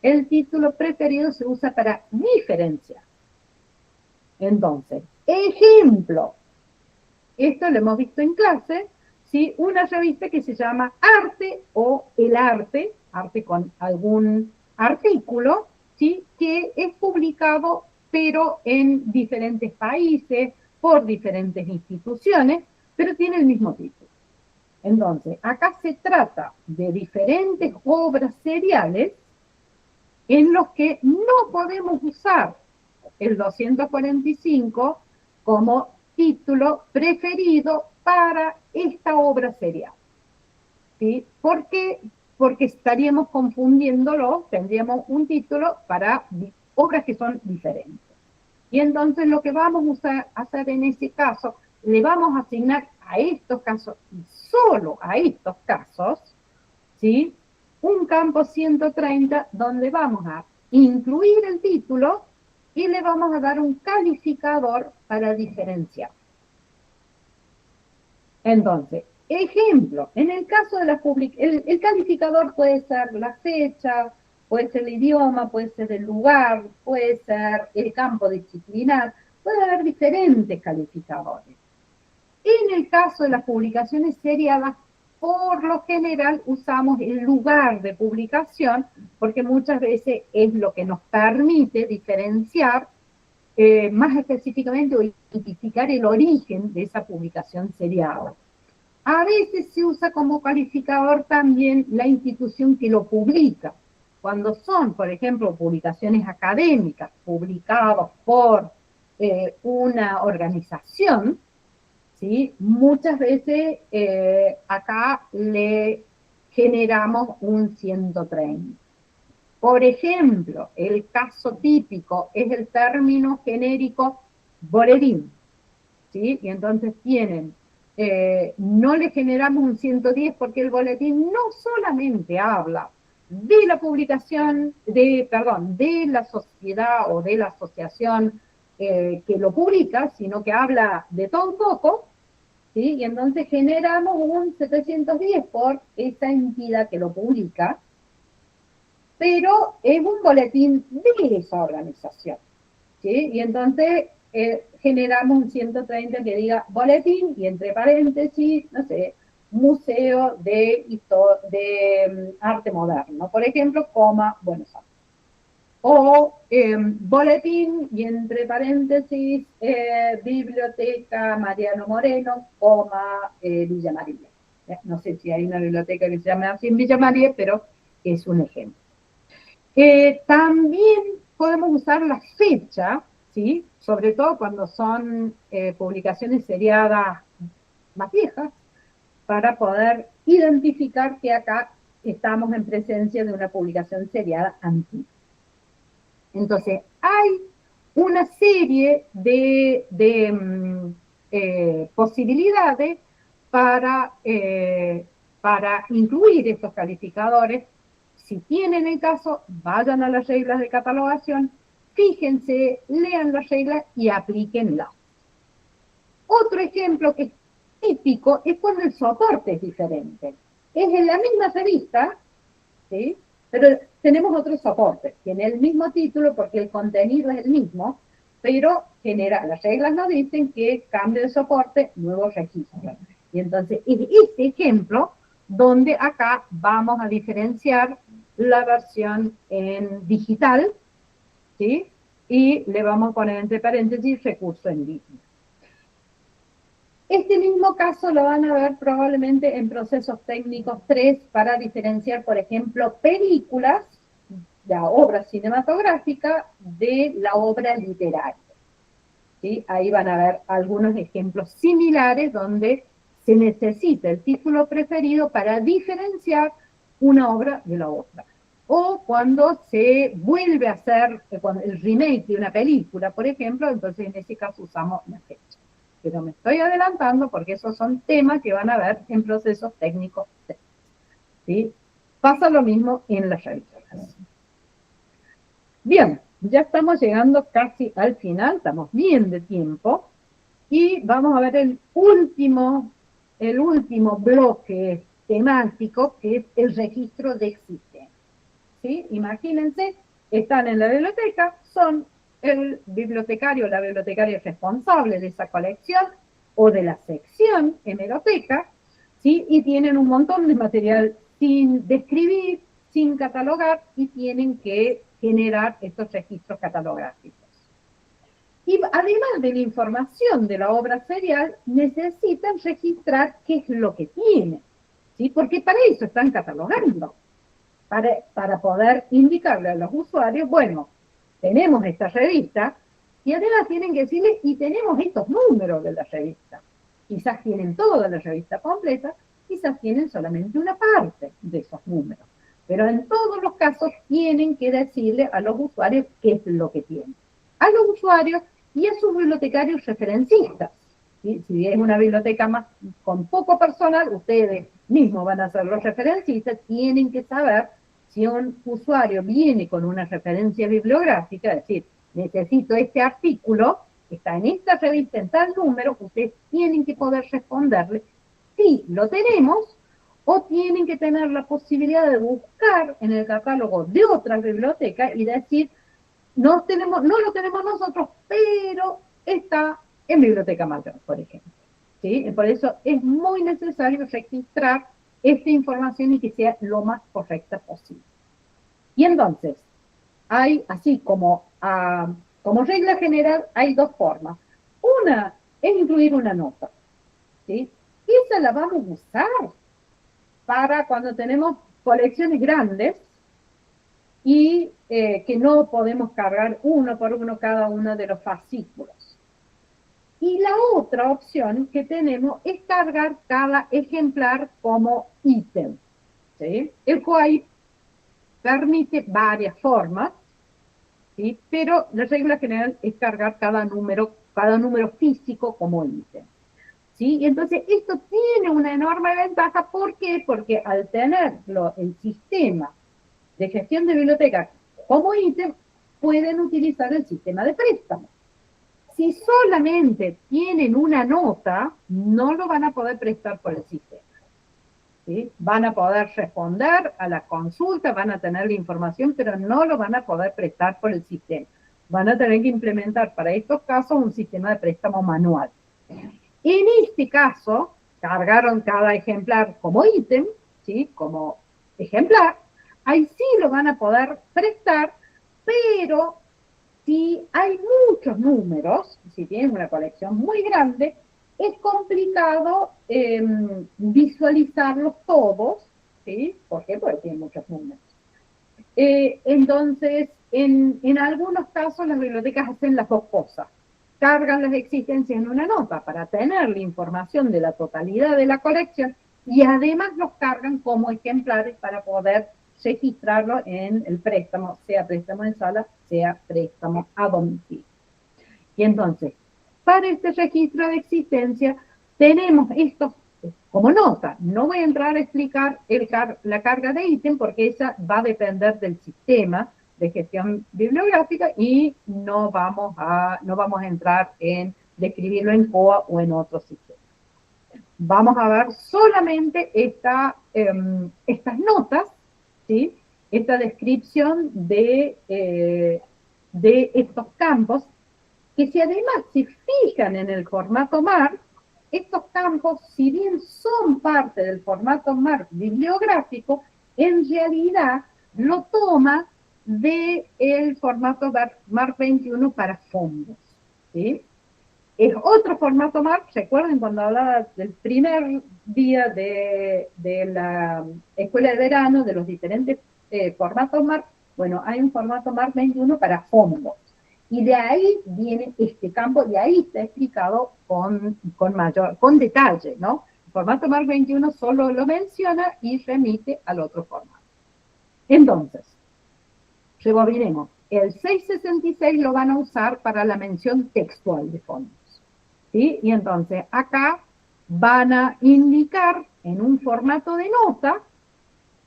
el título preferido se usa para diferenciar. Entonces, ejemplo, esto lo hemos visto en clase, ¿sí? Una revista que se llama Arte o El Arte, arte con algún artículo, ¿sí? Que es publicado pero en diferentes países, por diferentes instituciones, pero tiene el mismo título. Entonces, acá se trata de diferentes obras seriales en los que no podemos usar el 245 como título preferido para esta obra serial. ¿Sí? ¿Por qué? Porque estaríamos confundiéndolo, tendríamos un título para obras que son diferentes. Y entonces lo que vamos a hacer en ese caso, le vamos a asignar a estos casos, y solo a estos casos, ¿sí? Un campo 130 donde vamos a incluir el título y le vamos a dar un calificador para diferenciar. Entonces, Ejemplo, en el caso de las el calificador puede ser la fecha, puede ser el idioma, puede ser el lugar, puede ser el campo disciplinar, puede haber diferentes calificadores. En el caso de las publicaciones seriadas, por lo general usamos el lugar de publicación, porque muchas veces es lo que nos permite diferenciar, más específicamente, o identificar el origen de esa publicación seriada. A veces se usa como calificador también la institución que lo publica. Cuando son, por ejemplo, publicaciones académicas publicadas por una organización, ¿sí? Muchas veces acá le generamos un 130. Por ejemplo, el caso típico es el término genérico boletín, ¿sí? Y entonces tienen, no le generamos un 110 porque el boletín no solamente habla de la publicación, de la sociedad o de la asociación que lo publica, sino que habla de todo un poco, ¿sí? Y entonces generamos un 710 por esa entidad que lo publica, pero es un boletín de esa organización, ¿sí? Y entonces generamos un 130 que diga boletín y entre paréntesis, no sé, Museo de Arte Moderno, por ejemplo, Buenos Aires. O boletín y entre paréntesis Biblioteca Mariano Moreno, Villa María. No sé si hay una biblioteca que se llame así en Villa María, pero es un ejemplo. También podemos usar la fecha, ¿sí? Sobre todo cuando son publicaciones seriadas más viejas, para poder identificar que acá estamos en presencia de una publicación seriada antigua. Entonces, hay una serie de posibilidades para incluir estos calificadores. Si tienen el caso, vayan a las reglas de catalogación, fíjense, lean las reglas y aplíquenlas. Otro ejemplo que es típico es cuando el soporte es diferente. Es en la misma revista, ¿sí? Pero tenemos otro soporte, tiene el mismo título porque el contenido es el mismo, pero las reglas nos dicen que cambio de soporte, nuevo registro. Y entonces es este ejemplo donde acá vamos a diferenciar la versión en digital, ¿sí? Y le vamos a poner entre paréntesis recurso en línea. Este mismo caso lo van a ver probablemente en procesos técnicos 3 para diferenciar, por ejemplo, películas, la obra cinematográfica, de la obra literaria. ¿Sí? Ahí van a ver algunos ejemplos similares donde se necesita el título preferido para diferenciar una obra de la otra. O cuando se vuelve a hacer el remake de una película, por ejemplo, entonces en ese caso usamos la fecha. Pero me estoy adelantando porque esos son temas que van a ver en procesos técnicos. ¿Sí? Pasa lo mismo en las revisiones. Bien, ya estamos llegando casi al final, estamos bien de tiempo, y vamos a ver el último bloque temático, que es el registro de existencia. ¿Sí? Imagínense, están en la biblioteca, son el bibliotecario o la bibliotecaria responsable de esa colección o de la sección hemeroteca, ¿sí? Y tienen un montón de material sin describir, sin catalogar, y tienen que generar estos registros catalográficos. Y además de la información de la obra serial, necesitan registrar qué es lo que tienen, ¿sí? Porque para eso están catalogando, para poder indicarle a los usuarios, bueno, tenemos esta revista, y además tienen que decirle, y tenemos estos números de la revista. Quizás tienen toda la revista completa, quizás tienen solamente una parte de esos números. Pero en todos los casos tienen que decirle a los usuarios qué es lo que tienen. A los usuarios y a sus bibliotecarios referencistas. ¿Sí? Si es una biblioteca más con poco personal, ustedes mismos van a ser los referencistas, tienen que saber si un usuario viene con una referencia bibliográfica, es decir, necesito este artículo, está en esta revista, en tal número, ustedes tienen que poder responderle qué sí lo tenemos, o tienen que tener la posibilidad de buscar en el catálogo de otras bibliotecas y decir, no lo tenemos nosotros, pero está en Biblioteca Mayor, por ejemplo. ¿Sí? Por eso es muy necesario registrar esta información y que sea lo más correcta posible. Y entonces, hay, así como regla general, hay dos formas. Una es incluir una nota, ¿sí? Esa la vamos a usar para cuando tenemos colecciones grandes y que no podemos cargar uno por uno cada uno de los fascículos. Y la otra opción que tenemos es cargar cada ejemplar como ítem, ¿sí? El cual permite varias formas, ¿sí? Pero la regla general es cargar cada número físico como ítem, ¿sí? Y entonces esto tiene una enorme ventaja. ¿Por qué? Porque al tenerlo el sistema de gestión de bibliotecas como ítem, pueden utilizar el sistema de préstamo. Si solamente tienen una nota, no lo van a poder prestar por el sistema, ¿sí? Van a poder responder a la consulta, van a tener la información, pero no lo van a poder prestar por el sistema. Van a tener que implementar para estos casos un sistema de préstamo manual. En este caso, cargaron cada ejemplar como ítem, ¿sí? Como ejemplar, ahí sí lo van a poder prestar, pero si hay muchos números, si tienen una colección muy grande, es complicado visualizarlos todos, ¿sí? ¿Por qué? Porque tienen muchos números. Entonces, en algunos casos las bibliotecas hacen las dos cosas. Cargan las existencias en una nota para tener la información de la totalidad de la colección y además los cargan como ejemplares para poder registrarlo en el préstamo, sea préstamo en sala, sea préstamo a domicilio. Y entonces, para este registro de existencia, tenemos esto como nota. No voy a entrar a explicar la carga de ítem porque esa va a depender del sistema de gestión bibliográfica y no vamos a entrar en describirlo en COA o en otro sistema. Vamos a ver solamente estas notas, ¿sí? Esta descripción de estos campos, que si además se fijan en el formato MARC, estos campos, si bien son parte del formato MARC bibliográfico, en realidad lo toma del formato MARC 21 para fondos, ¿sí? Es otro formato MARC. ¿Recuerden cuando hablaba del primer día de la escuela de verano, de los diferentes formatos MARC? Bueno, hay un formato MARC 21 para fondos. Y de ahí viene este campo, y ahí está explicado con detalle, ¿no? El formato MARC 21 solo lo menciona y remite al otro formato. Entonces, rebobinemos. El 666 lo van a usar para la mención textual de fondos, ¿sí? Y entonces acá van a indicar en un formato de nota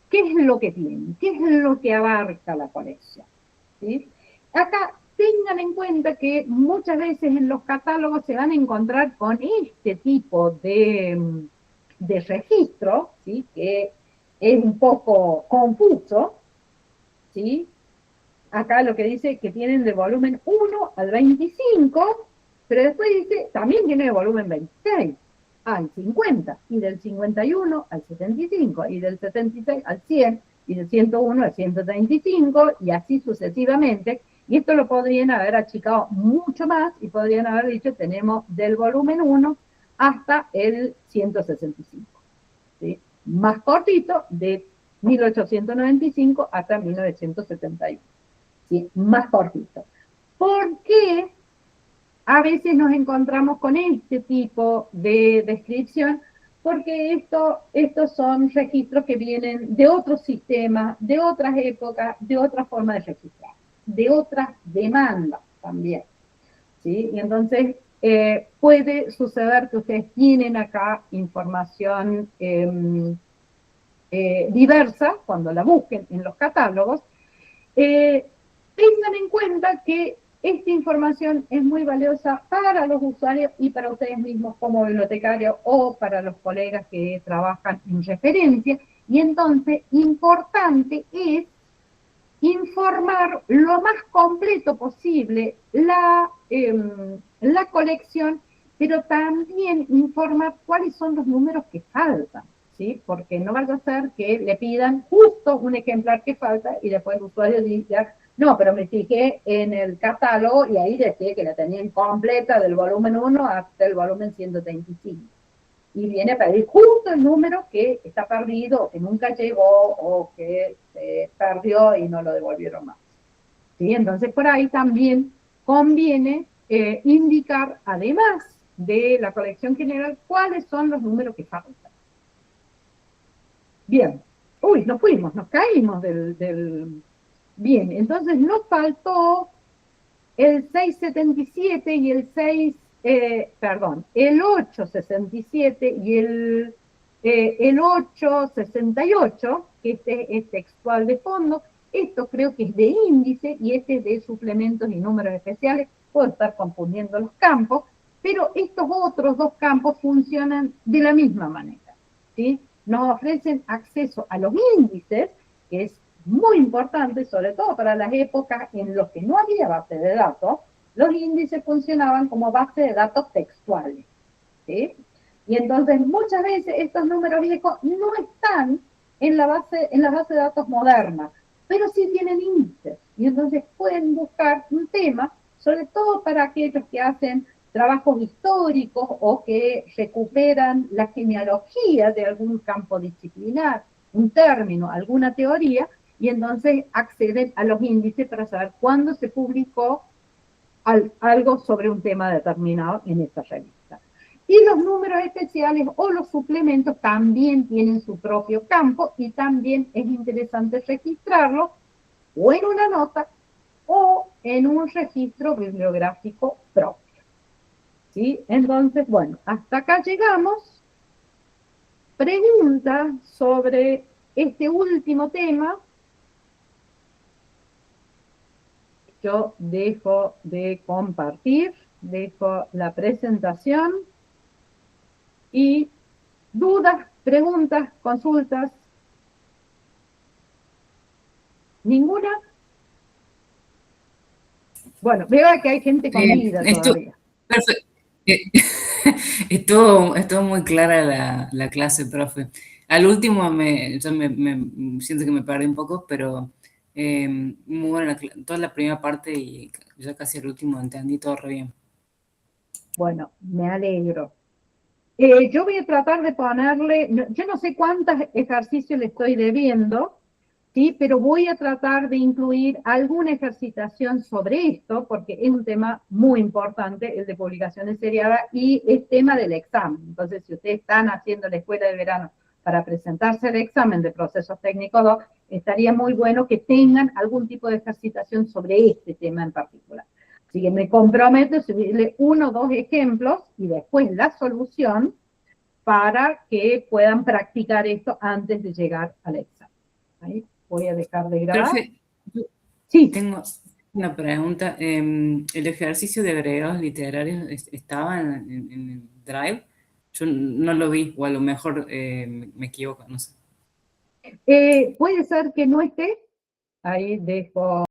qué es lo que tienen, qué es lo que abarca la colección, ¿sí? Acá tengan en cuenta que muchas veces en los catálogos se van a encontrar con este tipo de registro, ¿sí? Que es un poco confuso, ¿sí? Acá lo que dice que tienen de volumen 1 al 25, pero después dice, también tiene de volumen 26 al 50, y del 51 al 75, y del 76 al 100, y del 101 al 135, y así sucesivamente. Y esto lo podrían haber achicado mucho más, y podrían haber dicho, tenemos del volumen 1 hasta el 165, ¿sí? Más cortito, de 1895 hasta 1971. ¿Sí? Más cortito. ¿Por qué a veces nos encontramos con este tipo de descripción? Porque estos son registros que vienen de otros sistemas, de otras épocas, de otra forma de registrar, de otras demandas también, ¿sí? Y entonces puede suceder que ustedes tienen acá información diversa cuando la busquen en los catálogos. Tengan en cuenta que esta información es muy valiosa para los usuarios y para ustedes mismos como bibliotecarios o para los colegas que trabajan en referencia. Y entonces, importante es informar lo más completo posible la colección, pero también informar cuáles son los números que faltan, ¿sí? Porque no vaya a ser que le pidan justo un ejemplar que falta y después el usuario diga, no, pero me fijé en el catálogo y ahí decía que la tenían completa del volumen 1 hasta el volumen 135. Y viene a pedir justo el número que está perdido, o que nunca llegó, o que se perdió y no lo devolvieron más. ¿Sí? Entonces, por ahí también conviene indicar, además de la colección general, cuáles son los números que faltan. Bien. Uy, nos fuimos, nos caímos del... Bien, entonces nos faltó el 677 y el 6... el 867 y el 868, que este es textual de fondo. Esto creo que es de índice y este es de suplementos y números especiales. Puedo estar confundiendo los campos, pero estos otros dos campos funcionan de la misma manera, ¿sí? Nos ofrecen acceso a los índices, que es muy importante, sobre todo para las épocas en las que no había base de datos. Los índices funcionaban como base de datos textuales, ¿sí? Y entonces muchas veces estos números viejos no están en la base de datos moderna, pero sí tienen índices. Y entonces pueden buscar un tema, sobre todo para aquellos que hacen trabajos históricos o que recuperan la genealogía de algún campo disciplinar, un término, alguna teoría, y entonces acceden a los índices para saber cuándo se publicó algo sobre un tema determinado en esta revista. Y los números especiales o los suplementos también tienen su propio campo y también es interesante registrarlo o en una nota o en un registro bibliográfico propio. ¿Sí? Entonces, bueno, hasta acá llegamos. Preguntas sobre este último tema. Yo dejo de compartir, dejo la presentación y dudas, preguntas, consultas. ¿Ninguna? Bueno, veo que hay gente con vida todavía. Perfecto. Estuvo muy clara la clase, profe. Al último yo me siento que me perdí un poco, pero muy buena toda la primera parte y ya casi el último entendí todo re bien. Bueno, me alegro. Yo voy a tratar de ponerle, yo no sé cuántos ejercicios le estoy debiendo, ¿sí? Pero voy a tratar de incluir alguna ejercitación sobre esto, porque es un tema muy importante, el de publicaciones seriadas, y es tema del examen. Entonces, si ustedes están haciendo la escuela de verano para presentarse al examen de procesos técnicos 2, estaría muy bueno que tengan algún tipo de ejercitación sobre este tema en particular. Así que me comprometo a subirle 1 o 2 ejemplos y después la solución para que puedan practicar esto antes de llegar al examen. Ahí voy a dejar de grabar. Profe, sí. Tengo una pregunta. ¿El ejercicio de agregados literarios estaba en el Drive? Yo no lo vi, o a lo mejor me equivoco, no sé. Puede ser que no esté. Ahí dejo